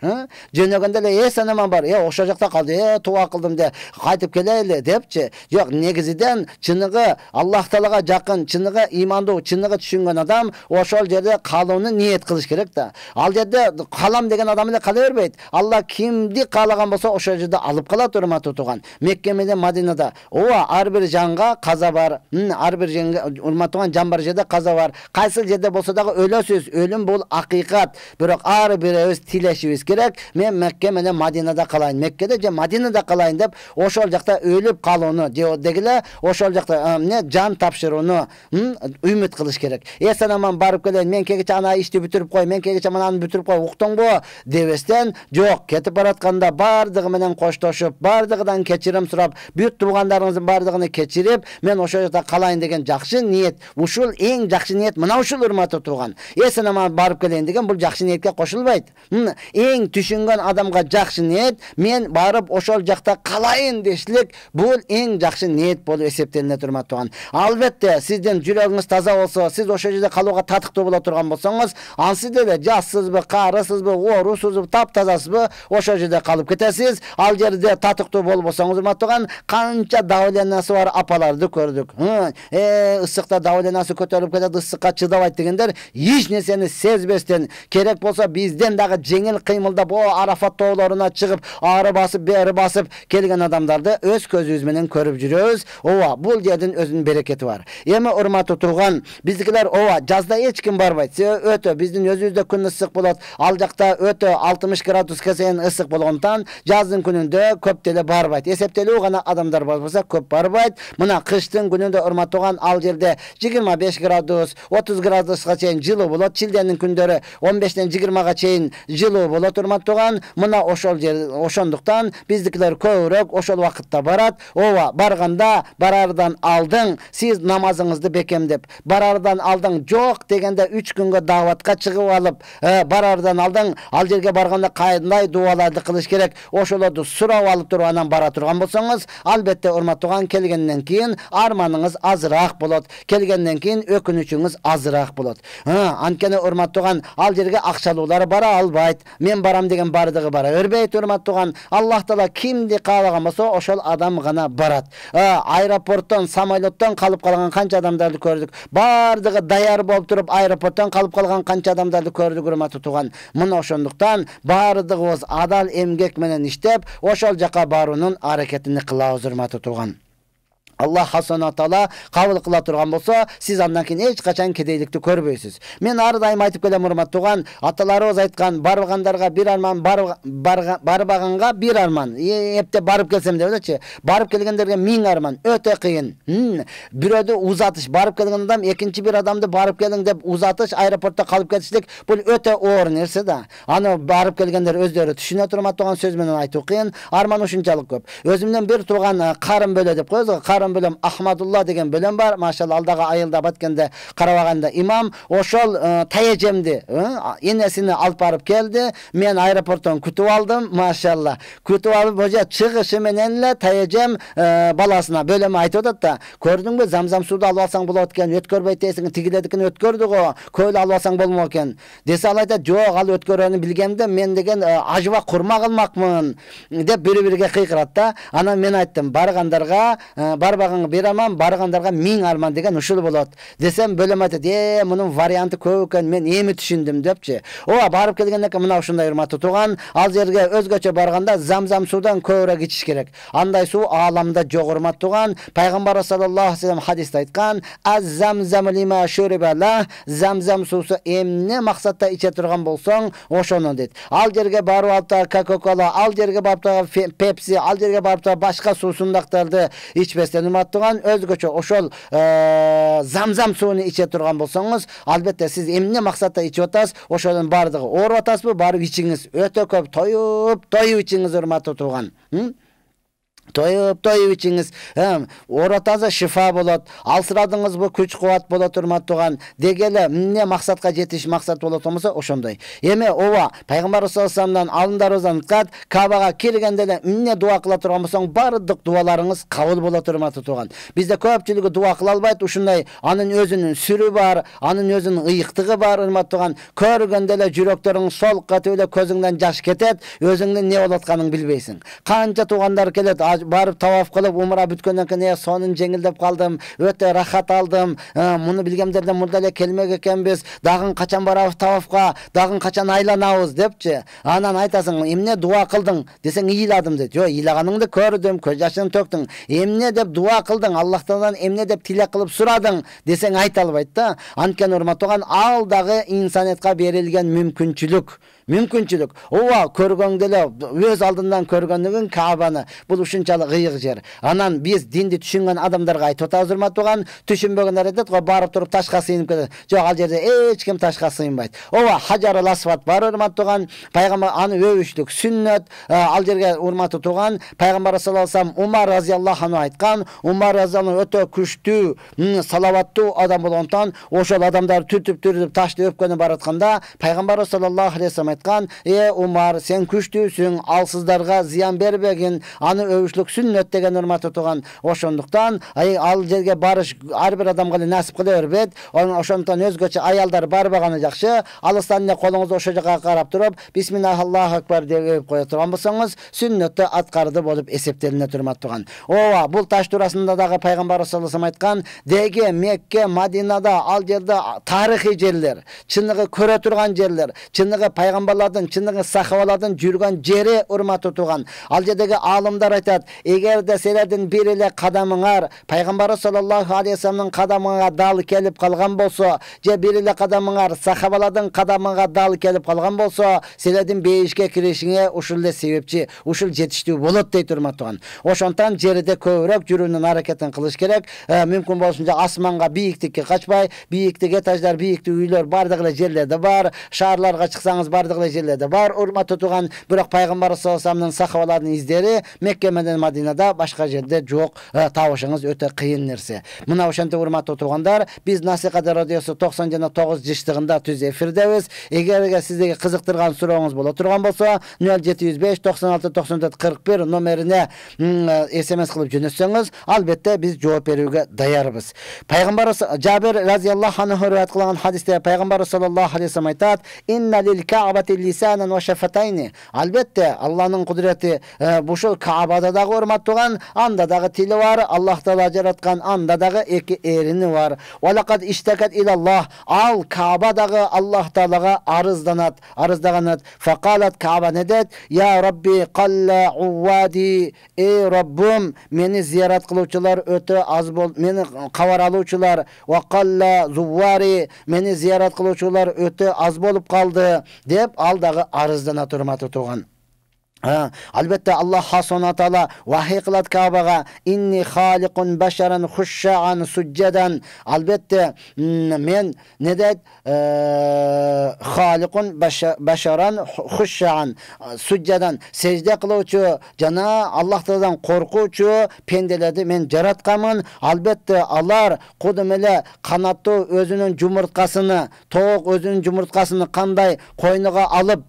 S1: Жөнөгөндө эле санаман бар. Ошол жакта калды, туа кылдым де, кайтып келели депчи. Жок, негизиден чыныгы Аллах Таалага жакын, чыныгы имандуу, чыныгы түшүнгөн адам ошол жерде калууну ниет кылыш керек да. Ал жерде калам деген адам эле кала бербейт. Алла кимди каалаган болсо ошол жерде алып калат урматтуу тууган. Мекке менен Мадинада ар бир жанга каза бар. Ар бир жанга урматтууган жан бар жерде каза бар. Кайсыл жерде болсо дагы өлөсүз. Өлүм бул акыйкат. Бирок ар бирибиз тилешибиз керек. Мен Мекке менен Мадинада калайын, Меккеде же Мадинада калайын деп ошол жакта өлүп калууну, же дегиле ошол жакта жан тапшырууну үмүт кылыш керек. Санаман барып келейин, мен кегиче ана ишти бүтүрүп кой, мен кегиче мананы бүтүрүп кой, уктуңбу дебестен, жок, кетип баратканда бардыгы менен коштошуп, бардыгынан кечирим сурап, бүт туугандарыңыздын бардыгын кечирип, мен ошол жерде калайын деген жакшы ниет. Ушул эң жакшы ниет мына ушул урматтуу турган. Санаман барып келейин деген бул жакшы ниетке кошулбайт. Эң түшүнгөн адамга жакшы ниет, мен барып ошол жакта калайын дешлик, бул эң жакшы ниет болуп эсептелинет урматтуу турган. Албетте, сиздин жүрөгүңүз таза болсо, сиз ошол жерде калууга татыктуу боло турган болсоңуз, ансыз деле жассызбы, карысызбы, оорусузбу, таптазасызбы, ошол жерде калып кетесиз. Ал жерде татыктуу болбосоңуз урматтуу турган, канча давлениясы бар апаларды көрдүк. Ысыкта давлениясы көтөрүлүп кетет, ысыкка чыдабайт дегендер эч нерсени сезбестен, керек болсо бизден дагы жеңил кыймылдап Арафат тоолоруна чыгып, ары басып, бери басып келген адамдарды өз көзүбүз менен көрүп жүрөбүз. Ооба, бул жердин өзүнүн берекети бар. Эми урматтуу турган, биздикилер жазда эч ким барбайт. Өтө биздин өзүбүздө күн ысык болот. Ал жакта өтө 60 градуска чейин ысык болгондон жаздын күнүндө көп деле барбайт. Эсептелүү гана адамдар бар болсо көп барбайт. Мына кыштын күнүндө урматтаган ал жерде 25 градус, 30 градуска чейин жылуу болот. Шилденин күндөрү 15-тен 20-га чейин жылуу болот урматтаган. Мына ошол жер ошондуктан биздикилер көбүрөөк ошол убакытта барат. Ооба, барганда барардан алдың сиз намазыңызды бекемдеп, барардан алдың жок дегенде 3 күнгө даватка чыгып алып, барардан алдың ал жерге барганда кандай дуаларды кылыш керек, ошолорду сурап алып туруп анан бара турган болсоңуз, албетте урматтаган келгенден кийин арманыңыз азыраак болот, келгенден кийин өкүнүчүңүз азыраак болот. Анткени урматтаган ал жерге акчалуулар бара албайт. Мен барам деген бардыгы бара бербейт урматтаган. Аллах Таала кимди каалаган болсо ошол адам гана барат. Аэропорттон, самолеттон калып калган канча адамдарды көрдүк. Бардыгы даяр болуп туруп аэропорттон калып калган канча адамдарды көрдүк урматтаган. Мына ошондуктан бардыгыбыз адал эмгек менен иштеп, ошол жака баруунун аракетин кылабыз урматтаган. Allah Subhanahu Taala kabul kıla turgan bolsa, siz andan keyin hiç kaçan kedeylikti körбөйсүз. Men ar daim aytıp kelem urmattugan, atalarыбыз айткан, баргандарга bir arman, барбаганга bir arman. Hepte barıp kelsem debelçi. Barıp kelgenderge 1000 arman. Öte kıyın. Birödü uzatış, barıp kelgen adam ekinci bir adamdı barıp kelin dep uzatış aeroportta kalıp ketişlik. Bu öte oor nerse da. Ana barıp kelgenler özleri düşüne turmattugan söz menen aytуу kıyın. Arman uşunçalık köp. Özümden bir turgan karın böle dep koyuz. Karın bölüm Ahmadullah degen bölüm var. Maşallah aldaga ayılda batkende Karabaganda imam oşol tayecemdi. Enesini alıp barıp geldi. Men aeroporttan kütüp aldım. Maşallah. Kütüp alıp hoca çıgışı menenle tayecem balasına bölümü aytып атат da. Gördün mü zamzam suda alıp alsaң bolot eken. Ötkörбөйт дейсиң. Tigiledikini ötkörдүk o. Köylü alıp alsaң bolmok eken. Dese alayda jok al ötkörөнү bilgemde men degen ajıba kurma kılmakmın dep biri-biriге kıykırat da. Ana men ayttım bargandarga barbagan beraman, bargandarga 1000 arman degen uşul bolot. Desem bölüm aytат, munun varianты көп eken, men эми түшүндүm депчи. Ооба барып келгенден кийин мына ушундай урматтуу турган, ал жерге өзгөчө барганда замзам судан көбүрөөк ичиш керек. Андай суу ааламда жок урматтууган. Пайгамбар саллаллаху алейхи ва саллям хадисте айткан, "Az-zamzam lima shuriba la", замзам суусу эмне максатта иче турган болсоң, ошону дейт. Ал жерге барып алып Coca-Cola, ал жерге барып Pepsi, ал жерге барып башка суусундактарды ичпестен урматтууган, өзгөчө ошол замзам сууну иче турган болсоңуз, албетте сиз эмне максатта ичип атасыз, ошонун бардыгы ооруп атасызбы, барып ичиңиз. Өтө көп тоюп ичиңиз урматтуу турган. Toyup içiniz. Oratazı şifa bolot. Alsıradınız bu güç kuvvet bolot urmattığan. Degele ne maksatga jetiş maksat bolot olmasa oşonday. Eme ova Peygamber sallallahu aleyhi ve sellem'den alındarızdan kat Kabaga kirgende ne dua kıla turgan bolsoň bardyk dualarınız kabul bolot urmattığan. Bizde köpçülüğü dua kıla albayt uşunday. Anın özünün sürü var, anın özünün ıyıktığı var urmattığan. Körgende jürekteriň sol katıyle közüňden jaş ketet, özüňden ne bolatkanyn bilbeysin. Kança tugandar kelet barıp tawaf kılıp umra bütkönden keyin sonun jеңилдеп kaldım. Öte rahat aldım. Bunu bilgemlerden murdale kelmek ekenbiz. Dagın kaçan barabız tawafka, dagın kaçan aylanabız depçi. Anan aytasың, emne dua kıldың desең iyladım dedi. Jo, iylaganыңды kördüm, köz yaşını töktüň. Emne dep dua kıldың, Allah'tan emne dep tilek kılıp suradың desең ayta albayt da. Antkeni urmattogan aldağı insaniyetga berilgen mümkünçülük. Ova körgöndele öz aldından körgöndüğün Kaabany. Bu uşunçalık ıyık jer. Anan biz dindi düşüngen adamlarga aytып atabыз urmattууган, düşünbögenler edet, barıp turup taşka sıyınıp ketет. Jok, al jerde hiç kim taşka sıyınbayt. Ova Hajarul Aswad bar urmattууган, Peygamber anı övüşlük sünnet, al jerge urmattууган, Peygamber sallallahu aleyhi ve sellem Umar raziyallahu anhu aytkan, Umar raziyallahu anhu ötö күчтүү, salawattуу adam bolondan, oşol adamlar türtüp taşlı öpkönü baratkanda, Peygamber sallallahu aleyhi ve sellem aytkan, Umar sen күчтүүsүң, alsızlarga ziyan berbegin, anı övüşlük sünnet degen urmattууган. Oşonduktan al jerge barış har bir adamga nasip kıla berbet. Oşonduktan özgöçe ayalдар barbagany jakşı. Alystan ne koluňuz oşo jaka karap turup Bismillahirrahmanirrahim akbar dep koya turgan bolsaňız, sünnetde atkardy bolup esepteline turmattууган. Ova bul taş turasında dagı Peygamber sallallahu aleyhi ve sellem aytkan, dege Mekke, Madinada al jerde tarihi jerler, çynnygy köre turgan jerler, çynnygy Peygamber пайгамбарлардын чындыгы сахабалардын жүргөн жери урматтуу туган. Ал жердеги алымдар айтат, эгерде силердин бир эле кадамыңар пайгамбар саллаллаху алейхи вассаламдын кадамына дал келип калган болсо, же бир эле кадамыңар сахабалардын кадамына дал келип калган болсо, силердин бейишке киришиңе ушул эле себепчи, ушул жетиштүү болот дейт урматтуу. Ошондон жерде көбүрөөк жүрүүнүн аракетин кылыш керек. Мүмкүн болсунча асманга бийиктикке качпай, бийиктик этаждар, бийиктик үйлөр бардык эле жерлерде бар, шаарларга чыксаңыз бардык эле жерлерде бар. Урматтуу туган, бирок пайгамбар саллаллаху алейхи вассаламдын сахабалардын издери Мекке менен Мадинада, башка жерде жок, табышыңыз өтө кыйын нерсе. Мына ошентип урматтуу тугандар, биз Насихат радиосу 90 жана 9 жыштыгында түз эфирдебиз. Эгерге сиздерге кызыктырган сурооңуз боло турган болсо, 0705 96 94 41 номерине SMS кылып жөнөтсөңүз, албетте биз жооп берүүгө даярбыз. Пайгамбар Жабир разияллаху анху риваят кылган хадисте пайгамбар саллаллаху алейхи вассалам айтат: "Инна лил каабати лисанан ва шафатайни." Албетте Аллахнын кудрети бушул Каабада дагы урматтууган, анда дагы тили бар, Аллах Таала жараткан, анда дагы эки эрини бар. Валакад иштакат илаллах. Ал Кааба дагы Аллах Таалага арыздаганат. Факалат Кааба не дейт? Я Рабби қалла увади. Ey Rabbim, meni ziyaret kıluvçular öte az bol, meni kavar aluvçular, ve qalla zuvvari, meni ziyaret kıluvçular öte az bolup kaldı, deyip aldağı arızdan turmatı tuğan. Albatta Allah subhanahu taala vahiy qilat Ka'baga, inni xaliqun basharan xushshan sujjadan. Albatta men ne deyt? Xaliqun basharan xushshan sujjadan, secde qiluvchi, jana Allah Taaladan qo'rquvchi pendelerdi men jaratqamın. Albatta alar qudumele qanatlı özünün jumurtqasını, tovuq özünün jumurtqasını qanday qoynuga alıp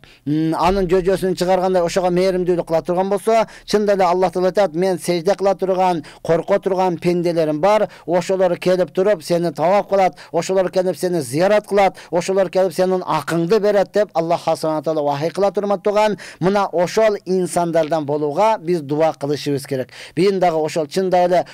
S1: anın jojosun çıkarganda oşaga merimdүүлүк кыла турган болсо, чында эле Аллах Таала айтат, мен сежде кыла турган, корко турган пенделерим бар, ошолор келип туруп сени тавап кылат, ошолор келип сени зиярат кылат, ошолор келип сенин акыңды берет деп Аллах Субханаху Таала вахий кыла турган. Мына ошол инсандардан болууга биз дуа кылышыбыз керек. Бин дагы ошол чында эле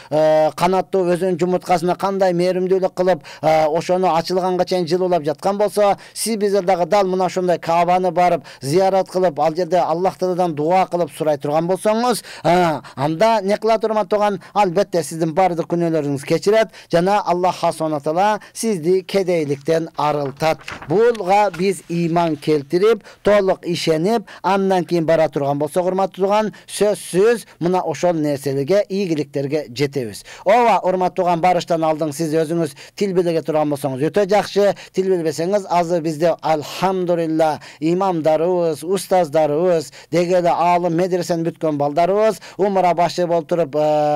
S1: канаттуу өзүнүн жумурткасына кандай меримдүүлүк кылып, ошону ачылганга чейин жылуулап жаткан болсо, сиз bizler дагы дал мына ошондой Каабаны барып, зиярат кылып, ал жерде Аллах Тааладан дуа кылып сурай турган болсоңуз, анда не кыла турган, албетте сиздин бардык күнөөлөрүңүз кечирет, жана Аллах Субханаху Таала сизди кедейликтен арылтат. Булга биз иман келтирип, толук ишенип, андан кийин бара турган болсок, урматтуу туган, сөзсүз мына ошол нерселерге, ийгиликтерге жетебиз. Ооба, урматтуу туган, барыштан алдың сиз өзүңүз тил биле турган болсоңуз өтө жакшы, тил билбесеңиз азыр bizde alhamdulillah imamdarыбыз, устаздарыбыз, дегеле алым медресени бүткөн балдарыбыз умра башы болуп туруп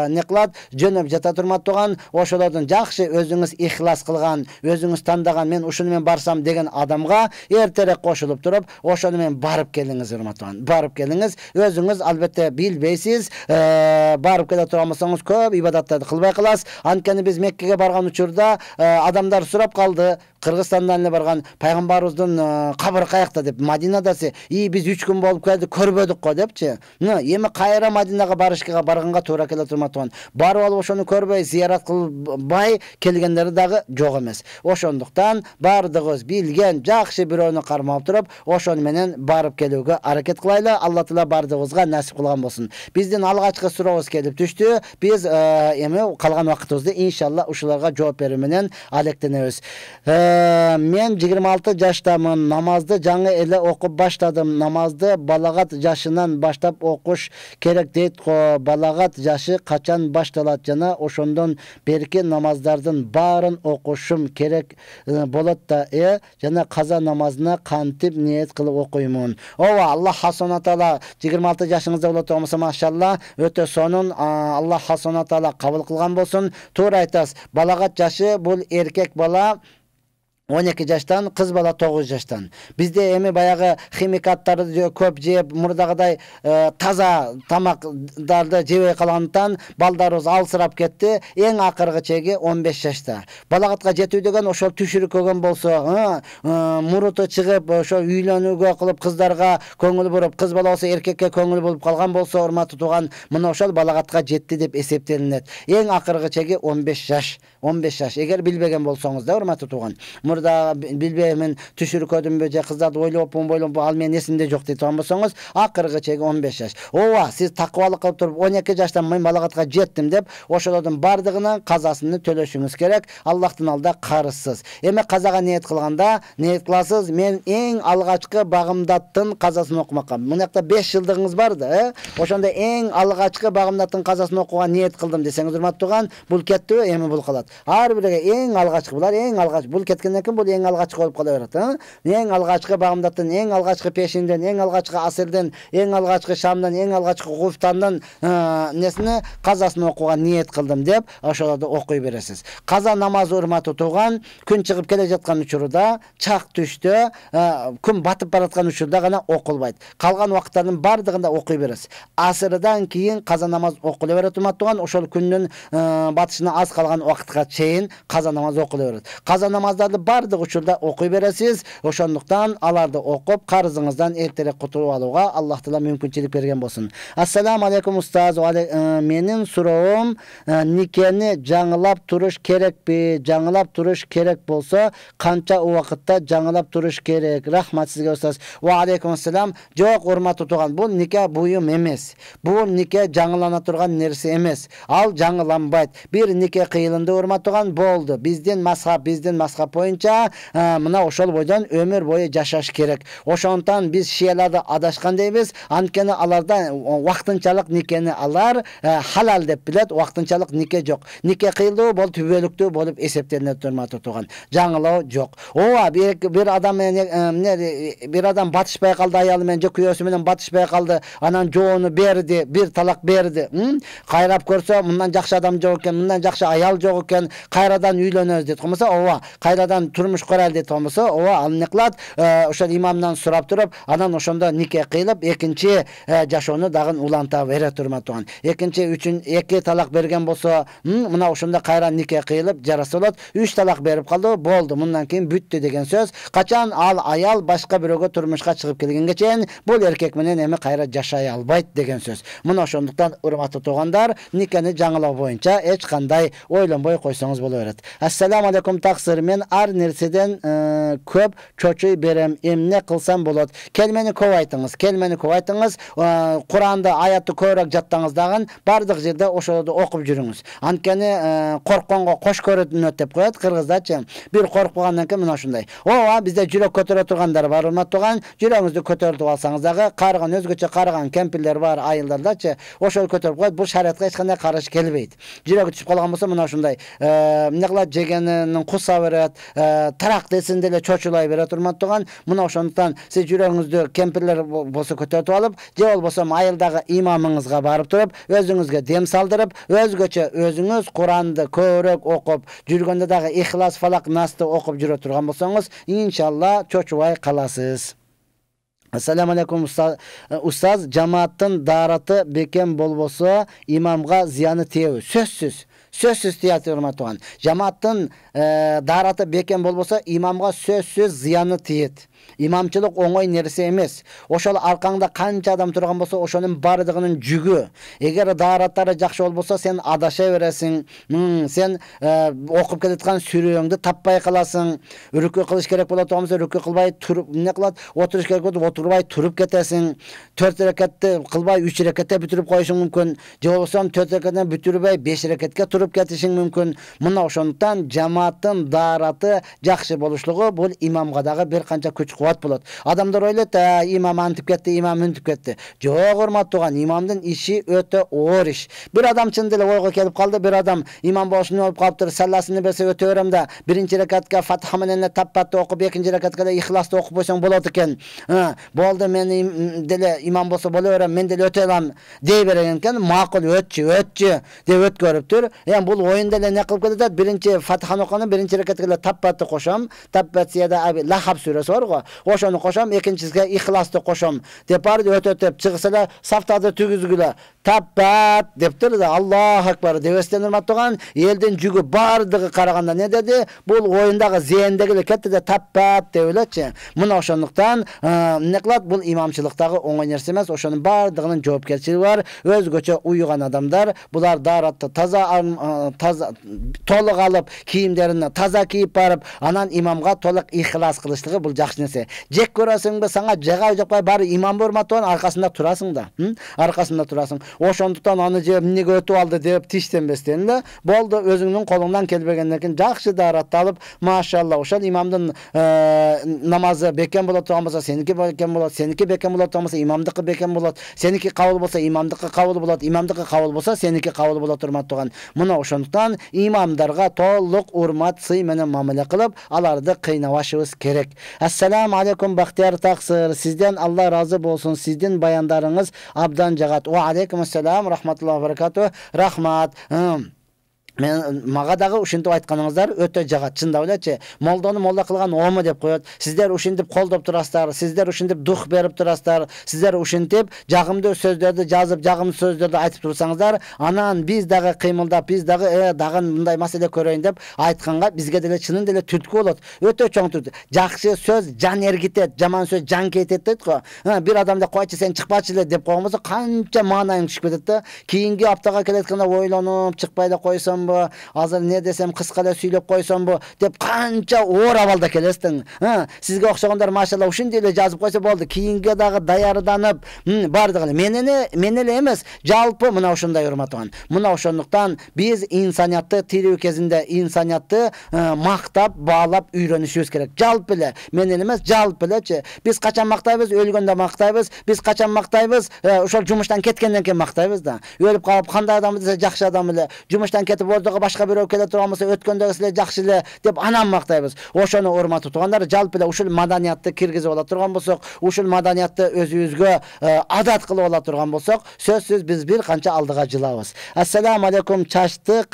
S1: не кылат, жөнөп жата турмат туган, ошолордун жакшы өзүңүз ихлас кылган, өзүңүз тандаган, мен ушуну мен барсам деген адамга эртерээк кошулуп туруп, ошону мен барып келиңиз, урматтуу. Барып келиңиз, өзүңүз албетте билбейсиз, барып келе турган болсоңуз көп ибадаттарды кылбай каласыз. Анткени биз Меккеге барган учурда адамдар сурап калды, Кыргызстандан эле барган, пайгамбарыбыздын кабыры каякта деп, Мадинадасы, биз 3 күн болуп келди, көрбөдүк го депчи. Эми кайра Мадинага барышкага барганга туура келе турматыган. Барып алып ошону көрбөй, зиярат кылбай келгендери дагы жок эмес. Ошондуктан бардыгыбыз билген, жакшы бирөөнү кармап туруп, ошону менен барып келүүгө аракет кылайлы. Алла Таала бардыгыбызга насип кылган болсун. Биздин алгачкы сурообуз келип түштү. Биз эми калган убактыбызды иншалла ушуларга жооп берүү менен алектенебиз. Мен 26 жаштамын, намазды жаңы эле окуп баштадым. Намазды балагат жашынан баштап окуш керек дейт го. Балагат жашы качан башталат, жана ошондон берки намаздардын баарын окушум керек болот да, жана каза намазына кантип ниет кылып окуймун. Ооба, Аллах Субханаху Таала 26 жашыңызда болот болсо, машалла, өтө сонун, Аллах Субханаху Таала кабыл кылган болсун. Туура айтасыз. Балагат жашы бул эркек бала 12 жаштан, кыз бала 9 жаштан. Bizde эми баягы химикаттарды көп жеп, мурдагыдай таза тамактарды жебей калгандыктан балдарыбыз алсырап кетти. Эң акыркы чеги 15 жашта. Балагатка жетүү деген ошол түшүрүккөгөн болсо, муруту чыгып, ошо үйлөнүүгө кылып, кыздарга көңүл буруп, кыз бала болсо эркекке көңүл болуп калган болсо, урматтуу туган, мына ошол балагатка жетти деп эсептелинет. Эң акыркы чеги 15 жаш. 15 жаш. Эгер билбеген болсоңуз да, урматтуу туган, da bilbeymin түшүркөдүмбү же кыздарды ойлоппун ал менин эсимде жок дейт болсоңуз акыркы чеги 15 жаш. Ооба, сиз такыбалык кылып туруп 12 жаштан мен балагатка жеттим деп ошолордун бардыгынын казасын төлөшүңүз керек. Аллахтын алдында карызсыз. Эми казага ниет кылганда ниет кыласыз, мен эң алгачкы багымдаттын казасын окумакка. Мунакта 5 жылдыгыңыз бар да, ошондо эң алгачкы багымдаттын казасын окууга ниет кылдым десеңиз, урматтууган, бул кеттиби? Эми бул калат. Ар бирге эң алгачкы, булар эң алгач, бул кеткенден кийин бул эң алгачкы болуп кала берет. Эң алгачкы багымдаттын, эң алгачкы пешинден, эң алгачкы асырдын, эң алгачкы шамдан, эң алгачкы куфтандан несини казасын окууга ниет кылдым деп ошолорду окуй бересиз. Каза намазы урматтуу тууган, күн чыгып келе жаткан учурда, чак түштө, күн батып бараткан учурда гана окулбайт. Калган убакыттардын бардыгында окуй бересиз. Асырдан кийин каза намаз окула берет урматтууган, ошол күндүн батышына аз калган убакытка чейин каза намаз окула берет. Каза намаздарды бардык учурда окуй бересиз. Ошондуктан аларды окуп карызыңыздан эртерээк кутулуп алууга Аллах Таала мүмкүнчүлүк берген болсун. Ассаламу алейкум устаз. Менин суроом, никени жаңылап туруш керекпи? Жаңылап туруш керек болсо, канча убакытта жаңылап туруш керек? Рахмат сизге устаз. Ва алейкум ассалам. Жок, урматтуу тууган, бул нике буюм эмес. Бул нике жаңылана турган нерсе эмес. Ал жаңыланбайт. Бир нике кыйылынды урматтууган болду. Биздин мазхаб боюнча мына ошол бойдон өмүр бою жашаш керек. Ошондон биз шияларды адашкан дейбиз. Анткени аларда вактынчалык никени алар халал деп билет, вактынчалык нике жок. Нике кыйылды, бул түбөлүктүү болуп эсептелет урматтуу тууган. Жаңылоо жок. Ооба, бир адам батышпай калды, аялы менен же күйөөсү менен батышпай калды, анан жоону берди, бир талак берди. Кайрап көрсө, мындан жакшы адам жок экен, мындан жакшы аял жок экен, кайрадан үйлөнөбүз дейт болсо, ооба, кайрадан турмуш курайлы дейт болсо, ооба, ал эмне кылат? Ошол имамдан сурап туруп, анан ошондо нике кыйлып, экинчи жашоону дагы уланта берет урматтууган. Экинчи, үчүн эки талак берген болсо, мына ошондо кайра нике кыйлып жараса болот. 3 талак берип калды, болду, мындан кийин бүттү деген сөз. Качан ал аял башка бирөөгө турмушка чыгып келгенге чейин бул эркек менен эми кайра жашай албайт деген сөз. Мына ошондуктан урматтуу туугандар, никени жаңылоо боюнча эч кандай ойлонбой койсоңуз боло берет. Ассаламу алейкум таксыр, мен ар нерседен көп чочуй берем. Эмне кылсам болот? Келмени көп айтыңыз. Куранды, аятты көбүрөөк жаттаңыз дагы, бардык жерде ошолорду окуп жүрүңүз. Анткени коркконго кош көрөт деп коет кыргыздачы. Бир коркпагандан кийин мына ушундай. Ооба, бизде жүрөк көтөрө тургандар бар урматтууган. Жүрөгүңүздү көтөрүп алсаңыз дагы, карыган өзгөчө карыган кемпирлер бар, айылдардачы. Ошол көтөрүп коет. Бул шариатка эч кандай каршы келбейт. Жүрөгү түшүп калган болсо мына ушундай. Эмне кылат? Жегенин куса берет, тарак десин деле чочулай берет урматтууган. Мына ошондуктан сиз жүрөгүңүздү кемпирлер болсо көтөрүп алып, же болбосо айылдагы имамыңызга барып туруп, өзүңүзгө дем салдырып, өзгөчө өзүңүз Куранды көбүрөөк окуп, жүргөндө дагы Ихлас, Фалак, Насты окуп жүрө турган болсоңуз, иншалла чочубай каласыз. Ассаламу алейкум устаз, жамааттын даараты бекем болбосо имамга зыяны тиеби? Сөзсүз тият урматтууган. Жамааттын даараты бекем болбосо имамга сөзсүз зыяны тиет. Имамчылык оңой нерсе эмес. Ошол аркаңда канча адам турган болсо, ошонун бардыгынын жүгү. Эгер даараттары жакшы болбосо, сен адаша бересиң. Сен окуп келаткан сүрөңдү таппай каласың. Рүкү кылыш керек болот болсо, рүкү кылбай туруп, эмне кылат? Отуруш керек болсо, отурбай туруп кетесиң. 4 рекатты кылбай 3 рекатта бүтүрүп коюшуң мүмкүн. Же болбосо 4 рекаттан бүтүрбөй 5 рекатка туруп кетишиң мүмкүн. Мына ошондуктан жамааттын даараты жакшы болушлугу бул имамга дагы бир канча күч кубат болот. Адамдар ойлойт, имам антип кетти, имам мынтип кетти. Жок урматтууган, имамдын иши өтө оор иш. Бир адам чын деле ойго келип калды, бир адам имам болушун болуп калыптыр, салласын берсе өтө берем да, биринчи рекатка Фатиха менен таппатты окуп, экинчи рекатка Ихласты окуп койсоң болот экен. Болду, мен деле имам болсо боло берем, мен деле өтө алам дей берген экен. Макул, өтчү деп өткөрүптүр. Эми бул оюн деле не кылып кетет? Биринчи Фатиханы окуганда биринчи рекатка таппатты кошом. Таппатсияда лахаб сүрөсү бар го. Ошону кошом, экинчисине ихласты кошом деп барды өтөтөп чыгса эле сафтарды түгүзгүлө. Таббат дептир да Аллаху акбар дебестен урматтаган элдин жүгү бардыгы караганда не деди? Бул оюндагы зээндеги эле кетти да таббат деп элечи. Мына ошондуктан эмне кылат? Бул имамчылыктагы оңой нерсе эмес. Ошонун бардыгынын жоопкерчилиги бар. Өзгөчө уюган адамдар булар даратты таза толук алып, кийимдерин таза кийип барып, анан имамга толук ихлас кылыштыгы бул жакшы нерсе. Жек көрөсүңбү, сага жага жакпай бары имам урматтаган аркасында турасың да. Аркасында турасың. Ошондуктан аны же эмнеге өтүп алды деп тиштенбестен эле болду, өзүңнүн колуңдан келбегенден кийин жакшы даратты алып, машалла, ошол имамдын намазы бекем болот турган болсо, сеники бекем болот, сеники бекем болот турган болсо, имамдыкы бекем болот, сеники кабыл болсо, имамдыкы кабыл болот, имамдыкы кабыл болсо, сеники кабыл болот урматтаган. Мына ошондуктан имамдарга толук урмат, сый менен мамиле кылып, аларды кыйнабашыбыз керек. Ассаламу алейкум Бактияр Таксыр. Сизден Алла разы болсун. Сиздин баяндарыңыз абдан жагат. Ва алейкум ассалам рахматуллахи ва баракату. Рахмат. Мен мага дагы ушинтип айтканыңыздар өтө жагат. Чындап элечи, молдону молда кылган ому деп коет. Сиздер ушинтип колдоп турасыздар, сиздер ушинтип дух берип турасыздар, сиздер ушинтип жагымдуу сөздөрдү жазып, жагымдуу сөздөрдү айтып турсаңыздар, анан биз дагы кыймылдап, биз дагы дагы мындай маселе көрөйүн деп айтканга бизге деле чынын деле түрткү болот. Өтө чоң түрткү. Жакшы сөз жан эргитет, жаман сөз жан кетет дейт го. Бир адамда койчу сен чыкпачы эле деп койгон болсо канча маанайың түшүп кетет да. Кийинки аптага келеткенде ойлонуп, чыкпай эле койсом азыр не десем кыска эле сүйлөп койсомбу деп канча оор абалда келесиң. Сизге окшогондар машалла ушундай эле жазып койсо болду. Кийинге дагы даярданып, бардыгы эле мен эле эмес, жалпы мына ушундай урматтаган. Мына ошондуктан биз инсаниятты тирүү кезинде инсаниятты мактап, баалап үйрөнүшүбүз керек. Жалпы эле, мен эле эмес, жалпы элечи. Биз качан мактайбыз? Өлгөндө мактайбыз. Биз качан мактайбыз? Ошол жумуштан кеткенден кийин мактайбыз да. Өлүп калып кандай адам десе жакшы адам эле. Жумуштан кетип ордого башка бирөө келе турган болсо өткөндөгү силер жакшы эле деп анан мактайбыз. Ошону урматтап тургандар, жалпы эле ушул маданиятты киргизип ала турган болсок, ушул маданиятты өзүбүзгө адат кылып ала турган болсок, сөзсүз биз бир канча алдыга жылабыз. Ассаламу алейкум. Чачты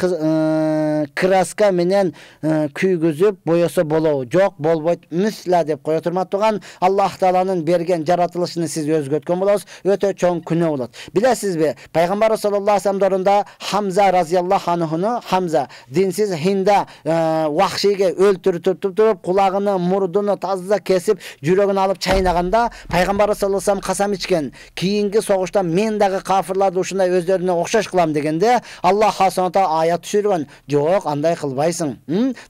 S1: краска менен күйгүзүп боесо болобу? Жок, болбойт. Мисла деп кое турматтаган. Аллах Тааланын берген жаратылышын сиз өзгөрткөн болосуз, өтө чоң күнөө болот. Билесизби? Пайгамбар саллаллаху алейхи вассалам дорунда Хамза разияллаху анхуну, Хамза динсиз хинда вахшиге өлтүрүп туруп, кулагыны, мурдуну таза кесип, жүрөгүн алып чайнаганда Пайгамбар саллаллаху алейхи вассалам касам ичкен. Кийинки согушта мен дагы кафирларды ушундай өздөрүнө окшош кылам дегенде, Аллах субхана таала аят түшүргөн. Жок, андай кылбайсың.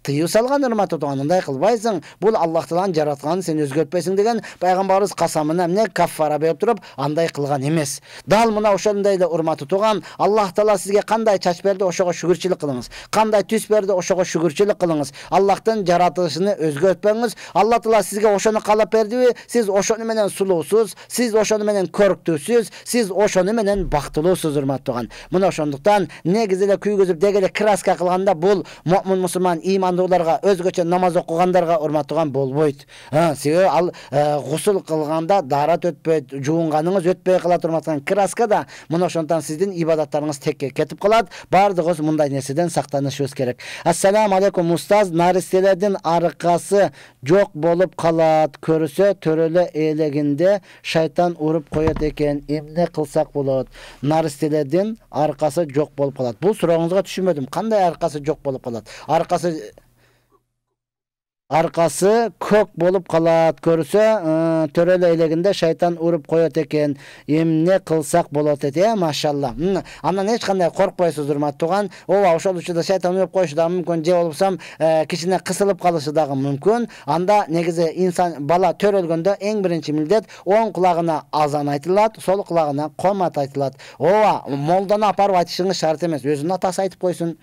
S1: Тыюу салган урматтуу туган, андай кылбайсың. Бул Аллах Тааланын жаратканын сен өзгөртпөйсүң деген пайгамбарыбыз касамына эмне каффара берип туруп, андай кылган эмес. Дал мына ошондой эле урматтуу туган, Аллах Таала сизге кандай чач берди, ошого шүгүрчүлүк кылыңыз. Кандай түс берди, ошого шүгүрчүлүк кылыңыз. Аллахтын жаратылышын өзгөртпөңүз. Алла Таала сизге ошону каалап бердиби? Сиз ошону менен сулуусуз, сиз ошону менен көрктүүсүз, сиз ошону менен бактылуусуз урматтуу туган. Мына ошондуктан негизи эле күйгүзүп дегеле краска кылганда бул муъмин мусулман имандууларга, өзгөчө намаз окугандарга урматтуу туган болбойт. Себеби ал гусул кылганда дарат өтпөйт, жуунганыңыз өтпөй калат урматтуу. Краска да мына ошондуктан сиздин ибадаттарыңыз текке кетип калат. Бардыгыбыз мындай нерседен сактанышыбыз керек. Ассаламу алейкум устаз. Наристелердин аркасы жок болуп калат. Көрсө төрөлө элегинде шайтан уруп коет экен. Эмне кылсак болот? Наристелердин аркасы жок болуп калат. Бул сурооңузга түшүнбөдүм. Кандай аркасы жок болуп калат? Аркасы көк болуп калат. Көрсө төрөлө элегинде шайтан уруп коет экен. Эмне кылсак болот эте? Машалла. Андан эч кандай коркпойсуз урматтуу туган. Ооба, ошол учурда шайтан уруп коюшу да мүмкүн, же болбосо кичине кысылып калышы дагы мүмкүн. Анда негизи инсан бала төрөлгөндө эң биринчи милдет оң кулагына азан айтылат, сол кулагына комат айтылат. Ооба, молдону апарып айтышыңыз шарт эмес. Өзүнүн атасы айтып койсун.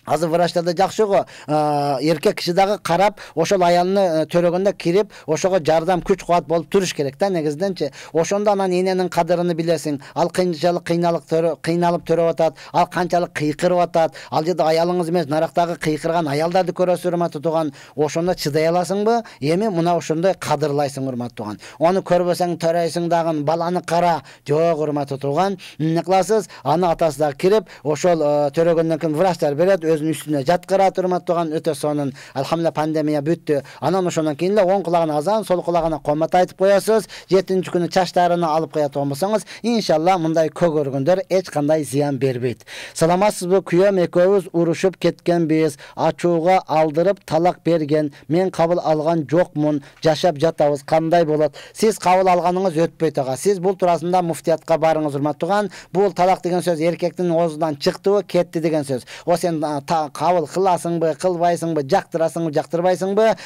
S1: Азыр врачтарда жакшы го, эркек киши дагы карап, ошол аялны төрөгөндө кирип, ошого жардам күч кубат болуп туруш керек да негизденчи. Ошондо анан эненин кадырын билесиң. Ал канчалык кыйналып төрөп атат, ал канчалык кыйкырып атат. Ал жерде аялыңыз эмес, нарактагы кыйкырган аялдарды көрөсүз урматтуу туган. Ошондо чыдай аласыңбы? Эми мына ошондой кадырлайсың урматтуу туган. Ону көрбөсөң төрөйсүң дагы, баланы кара. Жок урматтуу туган. Эмне кыласыз? Аны атасы дагы кирип, ошол төрөгөндөн кийин врачтар берет, өзүнүн үстүнө жаткырат урматтаган өтө сонун. Алхамдулилlah пандемия бүттү. Анан ошондон кийин эле оң кулагына азан, сол кулагына комат айтып коесуз. 7-нчи күнү чачтарына алып кое турган болсоңуз, иншалла мындай көгөргөндөр эч кандай зыян бербейт. Саламатсызбы? Күйөөм экөөбүз урушуп кеткенбиз. Ачууга алдырып талак берген. Мен кабыл алган жокмун. Жашап жатабыз. Кандай болот? Сиз кабыл алганыңыз өтпөйт ага. Сиз бул туурасында муфтиятка барыңыз урматтаган. Бул талак деген сөз эркектин оозунан чыктыбы, кетти деген сөз. О сен кабыл кыласыңбы, кылбайсыңбы, жактырасыңбы, жактырбайсыңбы?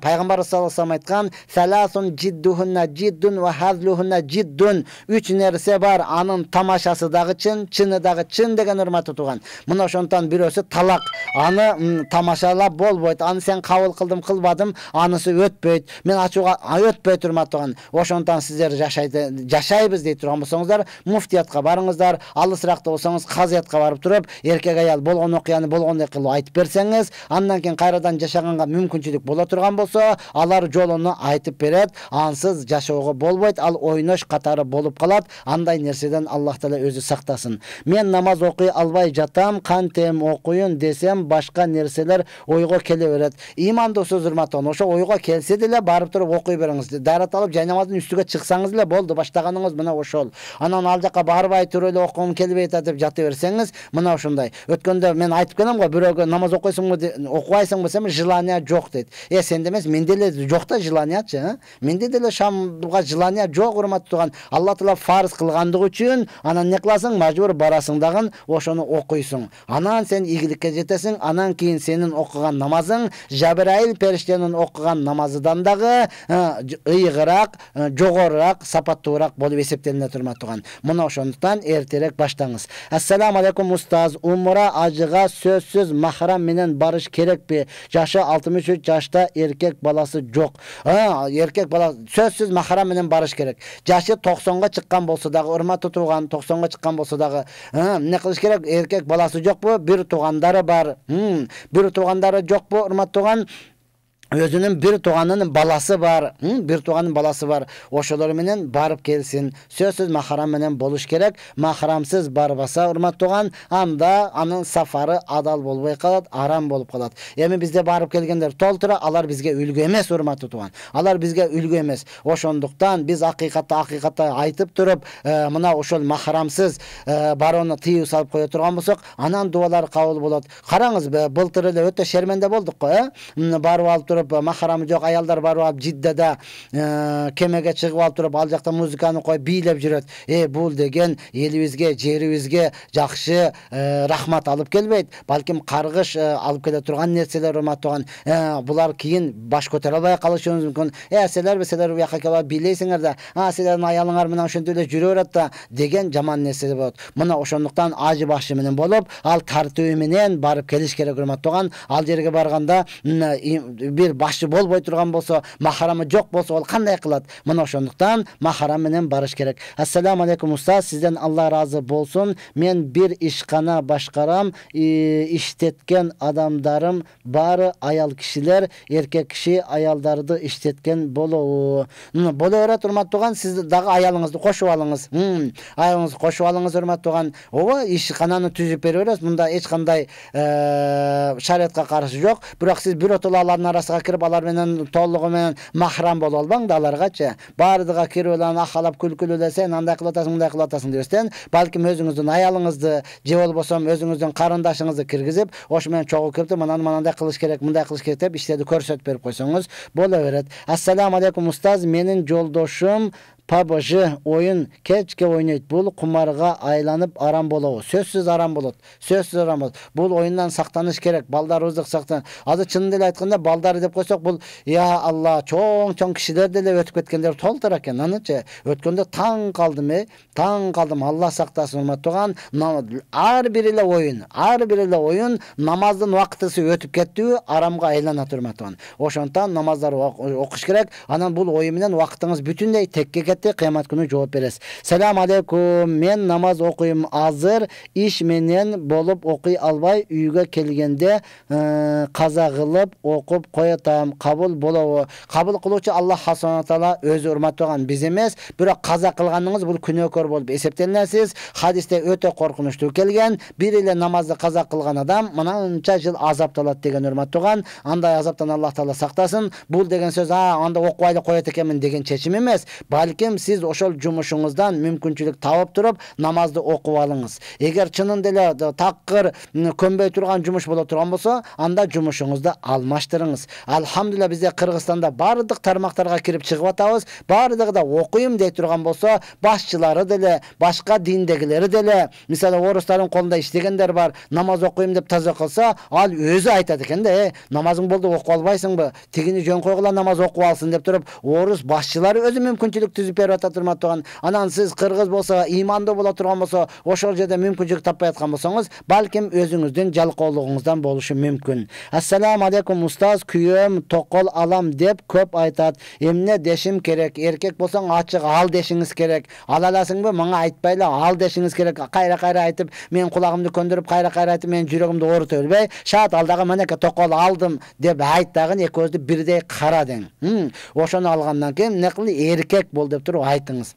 S1: Пайгамбар саллаллаху алейхи вассалам айткан: "Саласун жиддухунна жиддун ва хазлухунна жиддун". 3 нерсе бар, анын тамашасы дагы чын, чыны дагы чын деген урматтуу туган. Мына ошондон бирөөсү талак. Аны тамашалап болбойт. Аны сен кабыл кылдым, кылбадым, анысы өтпөйт. Мен ачууга өтпөйт урматтаган. Ошондон сиздер жашайбыз дейт турган болсоңуздар, муфтиятка барыңыздар. Алысыракта болсоңуз казиятка барып туруп, эркек аял болгон окуяны болгондой кылып айтып берсеңиз, андан кийин кайрадан жашаганга мүмкүнчүлүк боло турган болсо, алар жолуну айтып берет. Ансыз жашоого болбойт, ал ойнош катары болуп калат. Андай нерседен Аллах Таала өзү сактасын. Мен намаз окуй албай жатам, кантем окуйун десем башка нерселер ойго келе берет. Имандуусуз урматтаган, ошо ойго келсе деле барып туруп окуй бериңиз. Дарат алып жай намаздын үстүгө чыксаңыз эле болду, баштаганыңыз мына ошол. Анан ал жака барбай туруп эле окугум келбей атат деп жата берсеңиз, мына ошондой. Өткөндө мен айтып келем го, бирөөгө намаз окуйсуңбу, окубайсыңбы десем, желание жок дейт. Сенде эмес, менде эле жок да желаниячы, менде деле шамга желание жок урматтаган. Алла Таала фарыз кылгандыгы үчүн, анан не кыласың, мажбур барасың дагы ошону окуйсуң. Анан сен ийгиликке жетесиң, анан кийин сенин окуган намазың Жабраил периштенин окуган намазыдан дагы ыйгыраак, жогорураак, сапаттуураак болуп эсептелинет урматтаган. Мына ошондуктан эртерээк баштаңыз. Ассаламу алейкум устаз. Умра ажыга сөзсүз махрам менен барыш керекпи? Жашы 63 жашта, эркек баласы жок. Эркек бала сөзсүз махрам менен барыш керек. Жашы 90га чыккан болсо дагы, урматтуу туган, 90га чыккан болсо дагы, эмне кылыш керек? Эркек баласы жокпу? Бир туугандары бар. Бир туугандары жокпу, урматтуу туган? Өзүнүн бир тууганынын баласы бар, бир тууганын баласы бар. Ошолор менен барып келсин. Сөзсүз махрам менен болуш керек. Махрамсыз барбаса, урматтаган, анда анын сафары адал болбой калат, арам болуп калат. Эми бизде барып келгендер толтура, алар бизге үлгү эмес, урматтуу туган. Алар бизге үлгү эмес. Ошондуктан биз акыйкатта айтып туруп, мына ошол махрамсыз барууну тыюу салып кое турган болсок, анан дуалар кабыл болот. Караңыз, былтыр эле өтө шерменде болдук го, барып алып туруп, махрамы жок аялдар барып алып Жиддада кемеге чыгып алып туруп, ал жакта музыканы коюп бийлеп жүрөт. Бул деген элибизге, жерибизге жакшы рахмат алып келбейт, балким каргыш алып келе турган нерселер, урматтаган. Булар кийин баш көтөрө албай калышыбыз мүмкүн. Силер буяка келип бийлейсиңер да, силердин аялыңар менен ошентип эле жүрө берет да деген жаман нерсе болот. Мына ошондуктан ажы башы менен болуп, ал тартуу менен барып келиш керек, урматтаган. Ал жерге барганда бир башы болбой турган болсо, махрамы жок болсо, ол кандай кылат? Мына ошондуктан махрам менен барыш керек. Ассаламу алейкум устаз, сизден Алла разы болсун. Мен бир ишкана башкарам, иштеткен адамдарым баары аял кишилер, эркек киши аялдарды иштеткен болобу? Боло берет, урматтаган. Сиз дагы аялыңызды кошуп алыңыз. Аялыңызды кошуп алыңыз, урматтаган. Ооба, ишкананы түзүп бере берет. Мында эч кандай шариатка каршы жок. Бирок сиз биротоло алардын арасына кирип, алар менен толугу менен махрам боло албаң да аларгачы. Бардыга кирип эле ахалап күлкүлүү эле, сен андай кылып атасың, мындай кылып атасың дебестен, балким өзүңүздүн аялыңызды же болбосо өзүңүздүн карындашыңызды киргизип, ошо менен чогуу кирип, мындай кылыш керек, мындай кылыш керек деп иштерди көрсөтүп берип койсоңуз боло берет. Ассаламу алейкум устаз, менин жолдошум PUBG oyun keçke oynayıp, bul kumarga aylanıp aram bolabı. Sözsüz aram bolot. Sözsüz aram bolot. Bul oyundan saklanış gerek. Baldarыбыздык saklan. Azı çın dile aytkanda balдар деп койсок, bul ya Allah çoğun kişiler dele ötüp ketkenler toltur eken. Anıçı. Ötkönde taң kaldım. Taң kaldım. Allah saktasın urmattuğan. Ar biriyle oyun namazdın vaktısı ötüp kettiği aramga aylanat urmattuğan. Oşontan namazları okuş gerek. Anan bul oyun menen vaktыңыз bütünley tekke кетти, кыямат күнү жооп бересиз. Салам алейкум, мен намаз окуйм, азыр иш менен болуп окуй албай, үйгө келгенде каза кылып окуп коятам. Кабыл болобу? Кабыл кылуучу Аллах субхана таала өзү, урматтаган, биз эмес. Бирок каза кылганыңыз бул күнөөкөр болуп эсептелинесиз. Хадисте өтө коркунучтуу келген. Бир эле намазды каза кылган адам мынанча жыл азапталат деген, урматтаган. Андай азаптан Аллах таала сактасын. Бул деген сөз анда окубай коет экенмин деген чечим эмес. Балким сиз ошол жумушуңуздан мүмкүнчүлүк табып туруп намазды окуп алыңыз. Эгер чынында эле такыр көнбөй турган жумуш боло турган болсо, анда жумушуңузду алмаштырыңыз. Алхамдулилла, бизде Кыргызстанда бардык тармактарга кирип чыгып атабыз. Бардыгы да окуйм дей турган болсо, башчылары деле, башка диндегилери деле, мисалы орустардын колунда иштегендер бар, намаз окуйм деп таза кылса, ал өзү айтат экен да, намазың болду, окуп албайсыңбы? Тигини жөн койгула, намаз окуп алсын деп туруп, орус башчылары өзү мүмкүнчүлүк түзүп берип атат, урматтаган. Анан сиз кыргыз болсо, имандуу боло турган болсо, ошол жерде мүмкүнчүлүк таппай аткан болсоңуз, балким өзүңүздүн жалкоолугуңуздан болушу мүмкүн. Ассаламу алейкум устаз, күйөөм токол алам деп көп айтат. Эмне дешим керек? Эркек болсоң ачык ал дешиңиз керек. Ала аласыңбы? Мага айтпайла, ал дешиңиз керек. Кайра айтып, мен кулагымды көндүрүп, кайра айтып, мен жүрөгүмдү оорута бербей, шаат алдагы менеке токол алдым деп айт дагы, экөөздү бирдей кара дең. Ошону алгандан кийин эмне кыл, эркек бол деп туруп айтыңыз.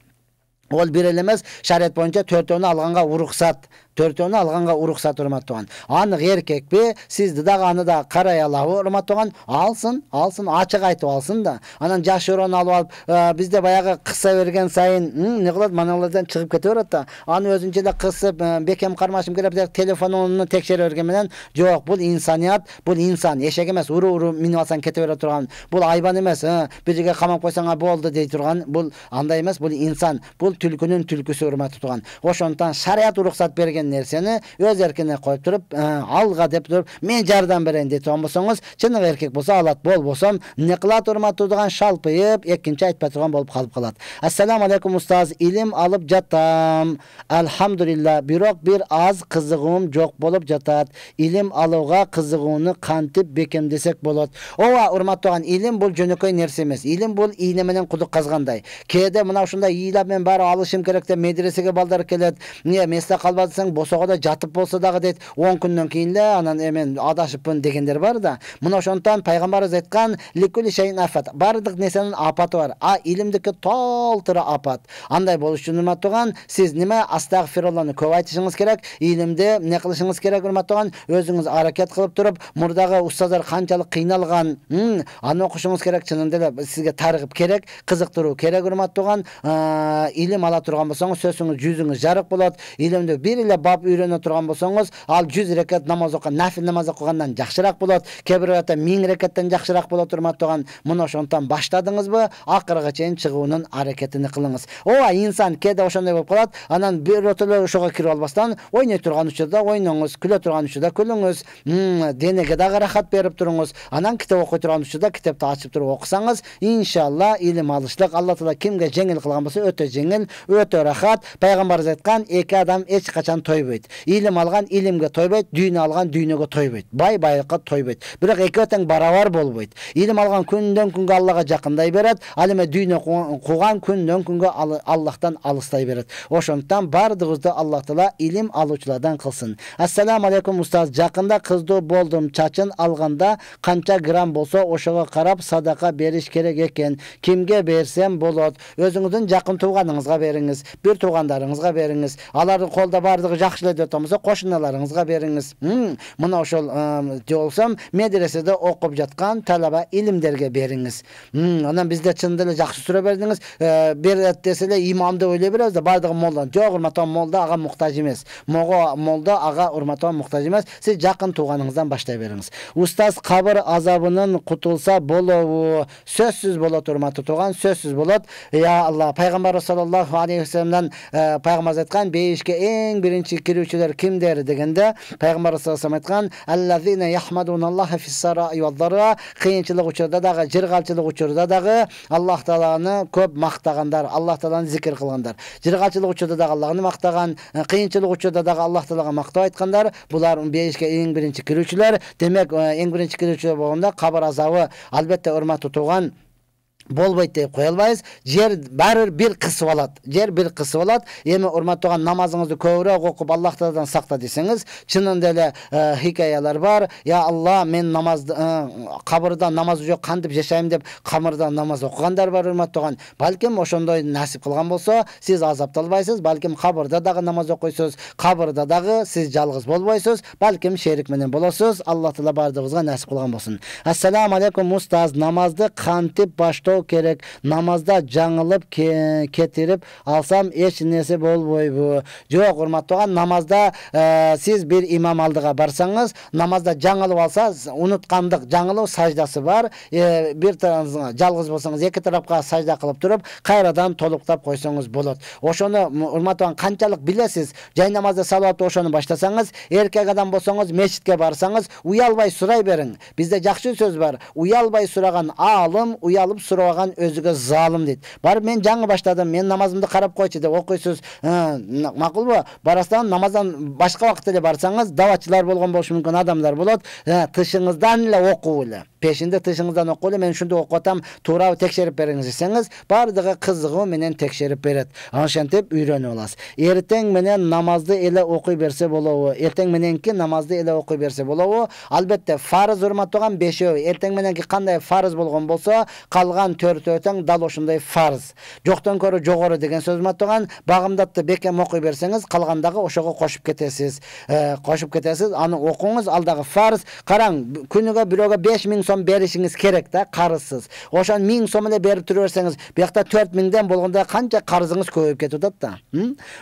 S1: Ол бир эле эмес, шарият боюнча төртөөнү алганга уруксат. Төртөөнү алганга уруксат, урматтаган. Анык эркекпи, сизди дагы аны да карай алабы, урматтаган? Алсын, ачык айтып алсын да. Анан жашыроону алып алып, бизде баягы кыса берген сайын, эмне кылат, маналардан чыгып кете берет да. Аны өзүнчө эле кысып, бекем кармашым керек деп телефонуну текшере берген менен, жок, бул инсаният, бул инсан, эшек эмес, уру минип алсаң кете бере турган. Бул айбан эмес, бир жерге камап койсоң болду дей турган. Бул андай эмес, бул инсан, бул түлкүнүн түлкүсү, урматтаган. Ошондон шарият уруксат берген нерсени өз эркине коюп туруп, алга деп туруп, мен жардам берейин деп турган болсоңуз, чыныгы эркек болсо алат, болбосом эмне кылат, урматтууган, шалпыйып, экинчи айтпай турган болуп калып калат. Ассаламу алейкум устаз, илим алып жатам. Алхамдулилла, бирок бир аз кызыгуум жок болуп жатат. Илим алууга кызыгууну кантип бекемдесек болот? Ооба, урматтууган, илим бул жөнөкөй нерсе эмес. Илим бул ийне менен кудук казгандай. Кээде мына ушундай ыйлап мен баары алышым керек деп медресеге балдар келет. Эмне месте калбасаң босого да жатып болсо дагы дейт, 10 күндөн кийин эле анан мен адашыппын дегендер бар да. Мына ошондон пайгамбарыбыз айткан, ликули шейин афат. Бардык нерсенин апаты бар. Илимдики толтура апат. Андай болуш үчүн, урматтаган, сиз неме астагфирулланы көп айтышыңыз керек. Илимди эмне кылышыңыз керек, урматтаган, өзүңүз аракет кылып туруп, мурдагы устаздар канчалык кыйналган, аны окушуңуз керек. Чынында эле сизге таргып керек, кызыктыруу керек, урматтаган. Илим ала турган болсоңуз, сөзүңүз жүзүңүз жарык болот. Илимди бир эле бап үйрөнө турган болсоңуз, ал 100 рекет намаз окуган, нафил намаз окугандан жакшыраак болот. Кээ бир уятта 1000 рекеттен жакшыраак болот, урматтаган. Мына ошондон баштадыңызбы, акырга чейин чыгуунун аракетин кылыңыз. Ооба, инсан кээде ошондой болуп калат. Анан бир ротоло ошого кирип албастан, ойной турган учурда ойноңуз, күлө турган учурда күлүңүз, денеге дагы рахат берип туруңуз. Анан китеп окуй турган учурда китепти ачып туруп окусаңыз, иншалла илим алышлык Алла таала кимге жеңил кылган болсо, өтө жеңил, өтө рахат. Пайгамбарыбыз айткан, эки адам эч качан тойбойт. Илим алган илимге тойбойт, дүйнө алган дүйнөгө тойбойт. Бай байлыкка тойбойт. Бирок экөө тең барабар болбойт. Илим алган күндөн күнгө Аллага жакындай берет, ал эме дүйнө кууган күндөн күнгө Аллахтан алыстай берет. Ошондон бардыгыбызды Аллах таала илим алуучулардан кылсын. Ассаламу алейкум устаз, жакында кыздуу болдум. Чачын алганда канча грамм болсо ошого карап садака бериш керек экен. Кимге берсем болот? Өзүңүздүн жакын тууганыңызга бериңиз, бир туугандарыңызга бериңиз. Алардын колдо бардыгы жакшы эле деп атамса, кошуналарыңызга бериңиз. Мына ошол болсом медреседе окуп жаткан талаба илимдерге бериңиз. Анан бизде чынында эле жакшы суроо бердиңиз. Берет десе эле имам деп ойлой беребиз да, бардыгы молда. Жок, урматтаган, молда ага муктаж эмес. Молда ага, урматтаган, муктаж эмес. Сиз жакын тууганыңыздан баштай бериңиз. Устаз, кабыр азабынан кутулса болобу? Сөзсүз болот, урматтуу тууган, сөзсүз болот. Я Алла, пайгамбар саллаллаху алейхи ва салламдан пайгамбар айткан, бейишке эң биринчи кирүүчүлөр кимдер дегенде, пайгамбар саллаллаху алейхи ва саллам айткан, аллазина яхмадуналлаха фиссараи ва дарра, кыйынчылык учурда дагы, жыргалчылык учурда дагы Аллах тааланы көп мактагандар, Аллах тааланы зикир кылгандар. Жыргалчылык учурда дагы Аллахны мактаган, кыйынчылык учурда дагы Аллах таалага мактап айткандар. Булар бейишке эң биринчи кирүүчүлөр. Демек, эң биринчи кирүүчүлөр болгондо кабыр азабы албетте, урматтуу тууган, болбойт деп кое албайбыз. Жер баары бир кысып алат. Жер бир кысып алат. Эми урматтаган намазыңызды көбүрөөк окуп Аллахтан сакта десеңиз, чынында эле хикаялар бар. Я Алла, мен намазды кабырда намаз жок, кантип жашайм деп камырда намаз окугандар бар урматтаган. Балким ошондой насип кылган болсо, сиз азапталбайсыз. Балким кабырда дагы намаз окуйсуз, кабырда дагы сиз жалгыз болбойсуз. Балким шерик менен болосуз. Аллах Таала бардыгыбызга насип кылган болсун. Ассаламу алейкум устаз, намазды кантип баштоо керек? Намазда жаңылып кетирип алсам эч нерсе болбойбу? Жок, урматтаган, намазда сиз бир имам алдыга барсаңыз, намазда жаңылып алса, унуткандык жаңылуу саждасы бар. Бир тарабыңызга жалгыз болсаңыз, эки тарапка сажда кылып туруп, кайрадан толуктап койсоңуз болот. Ошону урматтаган канчалык билесиз? Жай намазда салават ошону баштасаңыз, эркек адам болсоңуз, мечитке барсаңыз, уялбай сурай бериң. Бизде жакшы сөз бар. Уялбай сураган аалым, уялып сураган өзүгө залым дейт. Барып мен жаңы баштадым, мен намазымды карап койчу деп окуйсуз. Макулбу? Барастан намаздан башка вакытта эле барсаңыз, даватчылар болгон болушу мүмкүн, адамдар болот. Тышыңыздан эле окуу эле. Пешинде тышыңыздан окуу эле, мен ушунду окуп атам, туурабы текшерип бериңиз десеңиз, бардыгы кызыгуу менен текшерип берет. Ошентип үйрөнүп аласыз. Эртең менен намазды эле окуй берсе болобу? Эртең мененки намазды эле окуй берсе болобу? Албетте, фарыз урматтаган 5-өө. Эртең мененки кандай фарыз болгон болсо, калган 4-өө тең дал ошондой фарыз. Жоктон көрө жогору деген сөз урматтаган, багымдатты бекем окуй берсеңиз, калгандагы ошого кошуп кетесиз. Аны окуңуз, алдагы фарыз. Караң, күнүгө бирөөгө 5000 сом беришиңиз керек да, карызсыз. Ошон 1000 сом эле берип туруп берсеңиз, биякта 4000ден болгондо канча карызыңыз көбөйүп кетип атат да.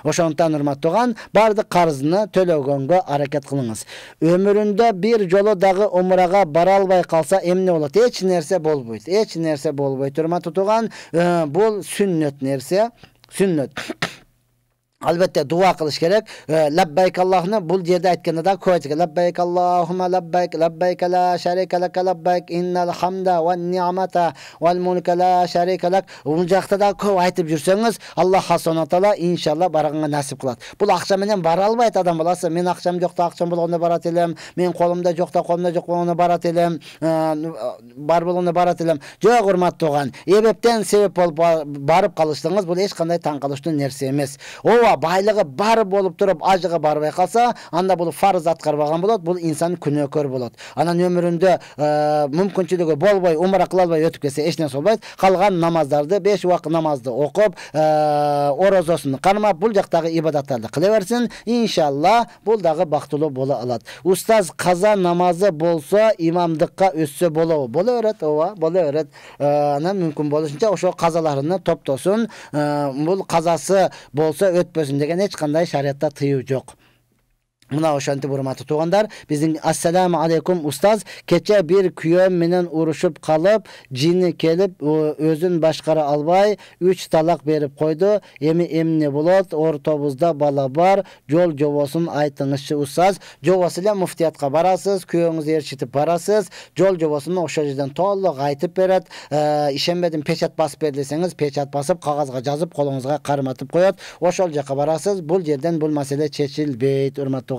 S1: Ошондон урматтаган, бардык карызны төлөгөнгө аракет кылыңыз. Өмүрүндө бир жолу дагы умрага бара албай калса эмне болот? Эч нерсе болбойт. Эч нерсе болбойт. Урматтаган, бул сүннөт нерсе, сүннөт. Албетте дуа кылыш керек. Лаббайк Аллахны бул жерде айтканда да көп. Лаббайк Аллахумма лаббайк, лаббайк ла шарика лак, лаббайк иннал хамда ван ни'мата вал мулка ла шарика лак. Бул жакта да көп айтып жүрсөңүз, Аллах Субхана таала иншалла барганга насип кылат. Бул акча менен бара албайт адам баласы. Мен акчам жокта акчам болгондо барат элем, мен колумда жокта колумда жок болгондо барат элем, бар болгондо барат элем. Жок, урматтаган, эбептен себеп болуп барып калыштыңыз, бул эч кандай таң калыштуу нерсе эмес. Байлыгы бар болуп туруп ажыга барбай калса, анда бул фарыз аткарбаган болот, бул инсан күнөөкөр болот. Анан өмүрүндө мүмкүнчүлүгү болбой, умра кыла албай өтүп кетсе эч нерсе болбойт. Калган намаздарды, 5 убакыт намазды окуп, орозосун кармап, бул жактагы ибадаттарды кыла берсин. Иншалла бул дагы бактылуу боло алат. Устаз, каза намазы болсо имамдыкка өссө болобу? Боло берет, ооба, боло берет. Анан мүмкүн болушунча ошо казаларыны топтосун. Бул казасы болсо өтпөсүн деген эч кандай шариатта тыюу жок. Мына ошентип урматтуу туугандар, биздин ассаламу алейкум устаз, кече бир күйөөм менен урушуп калып, жини келип, өзүн башкара албай 3 талак берип койду. Эми эмне болот? Ортобузда бала бар, жол жобосун айтыңызчы устаз. Жобосу эле муфтиятка барасыз, күйөөңүздү ээрчитип барасыз, жол жобосун ошол жерден толук айтып берет. Ишенбедим, печат басып бер десеңиз, печат басып, кагазга жазып, колуңузга карматып коет. Ошол жака барасыз, бул жерден бул маселе чечилбейт, урматтуу.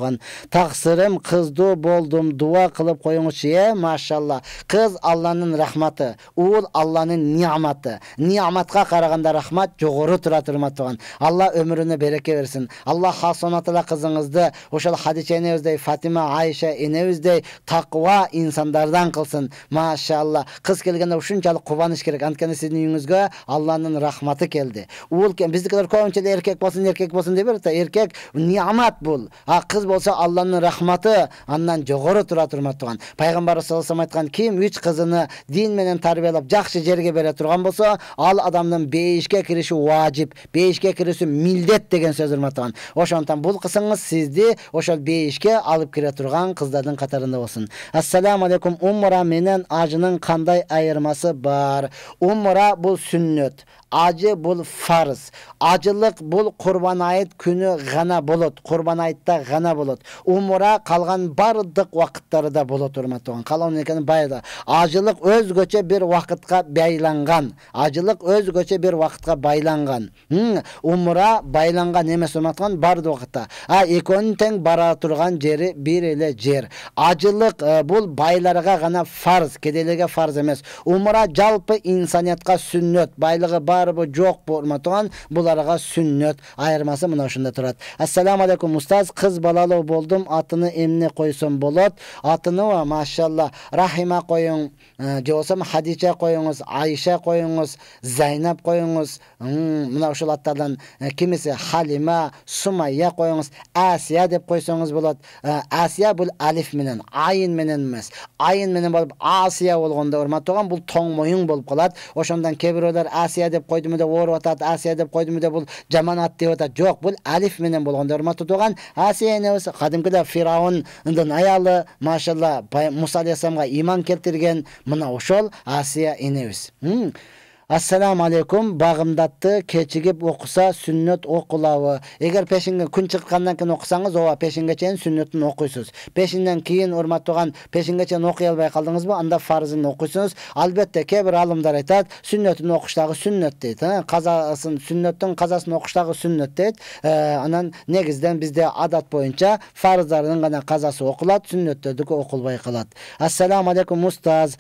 S1: Таксырым кыздуу болдум, дуа кылып коюңузчу. Машалла. Кыз Алланын рахматы, уул Алланын ниъматы. Ниъматка караганда рахмат жогору турат, урматтаган. Алла өмүрүнө береке берсин. Алла Субхана таала кызыңызды ошол Хадича энебиздей, Фатима, Айша энебиздей таква инсандардан кылсын. Машалла. Кыз келгенде ушунчалык кубаныш керек. Анткени сиздин үйүңүзгө Алланын рахматы келди. Уул биздикилер көбүнчө эркек болсун деп берет. Эркек ниъмат бул. Кыз болсо Алланын рахматы андан жогору турат, урматтаган. Пайгамбар саллаллаху алейхи айткан, ким 3 кызыны дин менен тарбиялап жакшы жерге бере турган болсо, ал адамдын бейишке кириши важип, бейишке кириши милдет деген сөз, урматтаган. Ошондон бул кызыңыз сизди ошол бейишке алып кире турган кыздардын катарында болсун. Ассаламу алейкум, умра менен ажынын кандай айырмасы бар? Умра бул сүннөт, Acı bul farz. Acılık bul Kurban ayet günü gana bulut. Kurban ayette gana bulut. Umura kalgan bardık vakıtları da bulut urmatuğun. Kalan eken bayda. Acılık özgöçe bir vakitka baylangan. Acılık özgöçe bir vakitka baylangan. Umura baylangan emes urmatuğun bardı vakitta. Ekonin ten bara turgan jeri bir ele jer. Acılık bul baylarga gana farz. Kedelerge farz emes. Umura jalpı insaniyatga sünnet. Baylığı bar bu jok bu urmatuğun. Bularga sünnet. Ayırması mına şunda turat. Assalamu alaikum ustaz. Kız balalı boldum. Atını emne koysun bolot. Atını va maşallah. Rahime koyun. Diyorsam Hadice koyunuz. Ayşe koyunuz. Zeynep koyunuz. Mına uşul atlardan kimisi Halime, Sumayya koyunuz. Asiya dep koysanız bolot. Asiya bul alif menen. Ayın menen emas. Ayın menen bolup Asiya bolganda urmatuğan bul toң moyun bolup kalat. Oşondan kebirolar Asiya dep koydumu da orup atat. Asiya dep koydumu da bul jaman at dep atat. Jok bul alif menen bolganda urmatuğan Asiya enebis kadimkide Firavun'dan ayalı maşallah Musa aleyhisselamga iman keltirgen mına oşol Asiya enebis. Assalamu alaikum. Bağımdatты keçigip okusa sünnet okulavı. Eğer peşinge kun çıkkandan keyin okusanız ova peşinge çeyin sünnetin okuysunuz. Peşinden keyin urmatuğan peşinge çeyin okuy albay kaldınız mı? Anda farzını okuysunuz. Albatta kebir alımlar aytat sünnetin okuştagı sünnet deyit. Kazasın sünnetin kazasını okuştagı sünnet deyit. Anan negizden bizde adat boyunca farzlarının gana kazası okulat, sünnetlerdi okulbay kalat. Assalamu alaikum ustaz.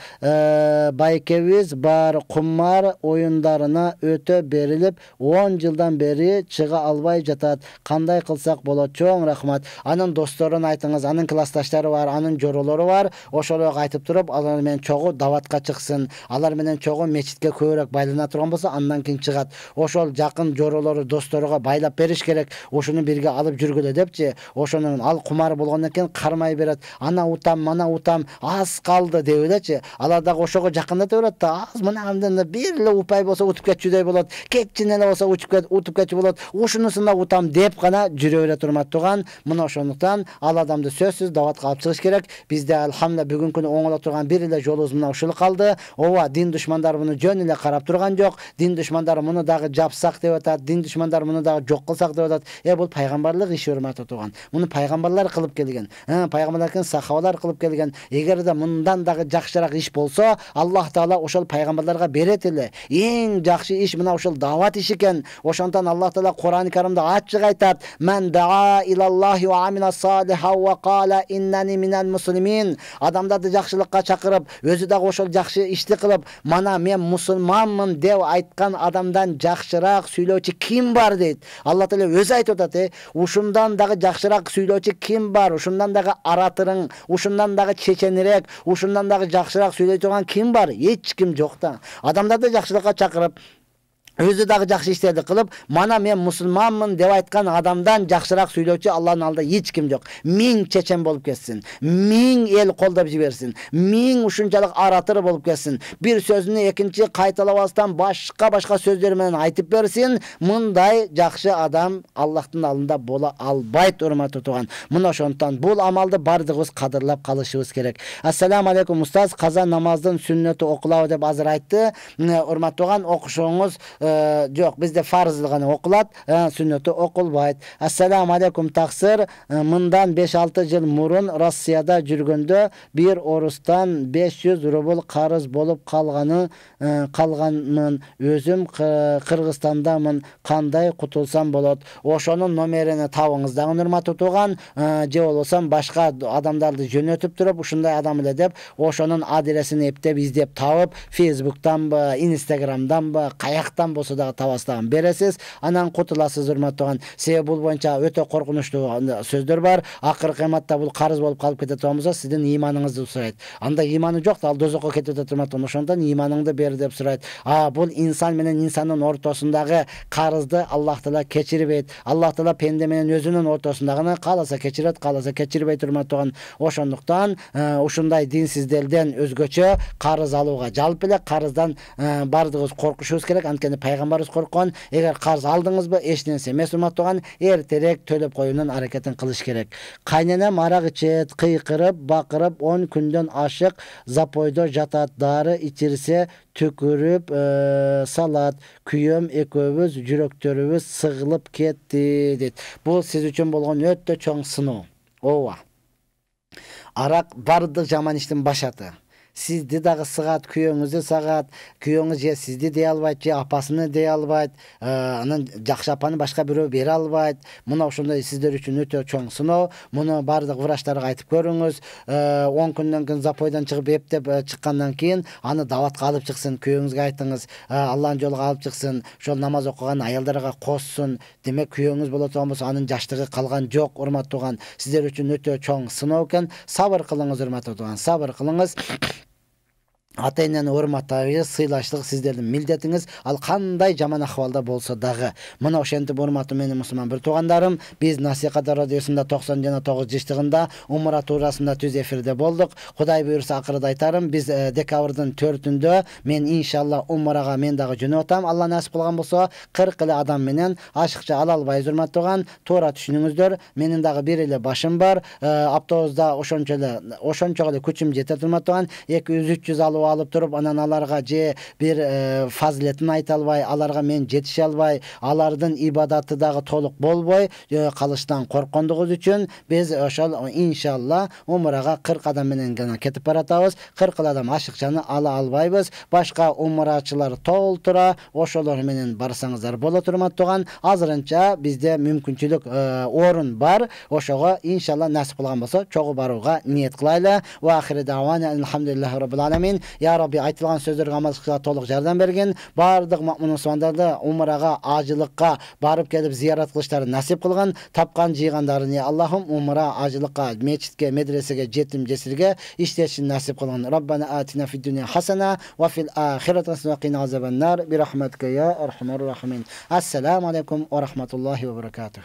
S1: Baykeviz bar kummar oyunlarına öte berilip 10 yıldan beri çıga albay jatat. Kanday kılsak bolat? Çoğun rahmat. Anın dostların aytыңыз, anın klastaşları var, anın jorolori var. Oşolog aytıp turup, alar menen çoğu davatqa çıksın. Alar menen çoğu meçitke köbürөөк байлана турган болсо, andan keyin çıgat. Oşol jakın jorolori, dostoruga baylap beriş gerek. Oşunu birge alıp жүрgülө депчи. Oşonun al kumar болгондон кийин кармай берет. Ana utam, mana utam, az kaldı деп элечи. Алар дагы ошого жакындата берет да, аз мынандай бир upay bolsa utup ketчүдөй болот. Кеччине эле болса утуп кетчү болот. Ушунусунда утам деп гана жүрө бере турматтыган. Мына ошондуктан ал адамды сөзсүз даватка алып чыгыш керек. Бизде алхамдулилlah бүгүнкү күнү оңоло турган бир эле жолубуз мына ушул калды. Ооба, дин душмандары муну жөн эле карап турган жок. Дин душмандары муну дагы жапсак деп атат. Дин душмандары муну дагы жок кылсак деп атат. Бул пайгамбарлык иши урмат турган. Муну пайгамбарлар кылып келген. Пайгамбарлар сахабалар кылып келген. Эгерде мындан дагы жакшыраак иш болсо, Аллах Таала ошол пайгамбарларга берет эле. Эң жакшы иш мына ушул дават иши экен. Ошондон Аллах Таала Кур'ан-ы Каримде ачык айтат: "Мен daa ilallohi wa amila salihan wa qala innani minal muslimin." Адамдарды жакшылыкка чакырып, өзү дагы ошол жакшы ишти кылып, "Мана мен мусулманмын" деп айткан адамдан жакшыраак сүйлөөчү ким бар дейт. Аллах Таала өзү айтып атат: "Ушундан дагы жакшыраак сүйлөөчү ким бар? Ушундан дагы аратырың, ушундан дагы чеченирээк, ушундан дагы жакшыраак сүйлөй турган ким бар? Эч ким жок да." Адамдарды жакшылыкка чакырып, өзү дагы жакшы иштерди кылып, "Мана мен мусулманмын" деп айткан адамдан жакшыраак сүйлөөчү Аллахтын алдында эч ким жок. 1000 чечен болуп кетсин, 1000 эл колдоп жиберсин, 1000 ушунчалык аратыр болуп кетсин, бир сөзүнү экинчи кайталабастан башка сөздөр менен айтып берсин, мындай жакшы адам Аллахтын алдында боло албайт, урматтуу туган. Мына ошондон бул амалды бардыгыбыз кадырлап калышыбыз керек. Ассаламу алейкум устаз, каза намаздын сүннөтү окулабы деп азыр айтты. Урматтуу туган, окушуңуз жок, бизде фарзы гана окулат, сүннөтү окулбайт. Ассаламу алейкум таксир. Мындан 5-6 жыл мурун Россияда жүргөндө бир орустан 500 рубль карыз болуп калганмын. Өзүм Кыргызстандамын. Кандай кутулсам болот? Ошонун номерин табыңыз дагы, урматтуу туган. Же болбосо башка адамдарды жөнөтүп туруп, ушундай адам эле деп, ошонун адресин эптеп издеп табып, Facebook'tanбы, Instagram'danбы, каяктан болсо дагы табастан бересиз, анан кутуласыз, урматтуу туган. Себеби бул боюнча өтө коркунучтуу сөздөр бар. Акыр кыяматта бул карыз болуп калып кетет болсо, сиздин иманыңызды сурайт. Анда иманы жок да, ал дозокко кетип атат, урматтуу. Ошондон иманыңды бер деп сурайт. Бул инсан менен инсандын ортосундагы карызды Аллах Таала кечирбейт. Аллах Таала пенде менен өзүнүн ортосундагыны кааласа кечирет, кааласа кечирбейт, урматтуу туган. Ошондуктан ушундай динсиздерден өзгөчө карыз алууга жалп эле карыздан бардыгыбыз коркушубуз керек. Анткени Пайgambarыбыз корккон, эгер карз алдыңызбы, эч нерсе эмес урматтаган, эртерээк төлөп коюунун аракетин кылыш керек. Кайненем арак ичет, кыйкырып, бакырып 10 күндөн ашык запойдо жатат, дары ичирсе түкүрүп салат. Күйөм экөөбүз жүрөктөрүбүз сыгылып кетти дейт. Бул сиз үчүн болгон өтө чоң сыноо. Ооба. Арак бардык жаман иштин башаты. Сизди дагы сыгат, күйөөңүздү сагат, күйөөңүз же сизди дей албайт, же апасыны дей албайт, анан жакшы апаны башка бирөө бере албайт. Мына ошондой сиздер үчүн өтө чоң сыноо. Муну бардык врачтарга айтып көрүңүз. 10 күндөн кийин запойдон чыгып эптеп чыккандан кийин аны даватка алып чыксын, күйөөңүзгө айтыңыз, Аллахын жолуга алып чыксын, ошол намаз окуган аялдарга коссун. Демек күйөөңүз боло турган болсо анын жаштыгы калган жок, урматтаган. Сиздер үчүн өтө чоң сыноо экен. Сабыр кылыңыз, урматтаган. Сабыр кылыңыз. Ата-энени урматтайбыз, сыйлаштык сиздердин милдетиңиз. Ал кандай жаман акыбалда болсо дагы. Мына ошентип урматтуу менин мусулман бир туугандарым, биз Насихат радиосунда 90 жана 9 жыштыгында умра туурасында түз эфирде болдук. Кудай буйрса акырда айтарым, биз декабрдын 4-үндө мен иншалла умрага мен дагы жөнөп атам. Алла насип кылган болсо 40 эле адам менен ашыкча ала албайбыз, урматтаган. Туура түшүнүңүздөр. Менин дагы бир эле башым бар. Автобуста ошончо эле күчүм жетет, урматтаган. 200-300 алып туруп, анан аларга же бир фазилетин айта албай, аларга мен жетише албай, алардын ибадаты дагы толук болбой калыштан корккондугубуз үчүн биз ошол иншалла умрага 40 адам менен гана кетип баратабыз. 40 адам ашыкчаны ала албайбыз. Башка умрачылар толтура, ошолор менен барсаңыздар болот, урматтаган. Азырынча бизде мүмкүнчүлүк орун бар. Ошого иншалла насип кылган болсо чогуу барууга ниет кылайлы. Ва ахири давана алхамдулиллахи раббил аламин. Я Rabbi, айтылган сөздөргө амал кылышка толук жардам берген. Бардык муъмин мусулмандарды умрага, ажылыкка барып келип зыярат кылыштарын насип кылган. Тапкан жыйгандарын Аллахым умра, ажылыкка, мечитке, медресеге, жетим жесирге иштешин насип кылган. Раббана атина фид дунья хасана ва фил ахирати хасана ва кина азабан нар би рахматика я архамар рахимин. Ассаламу алейкум ва рахматуллахи ва баракатух.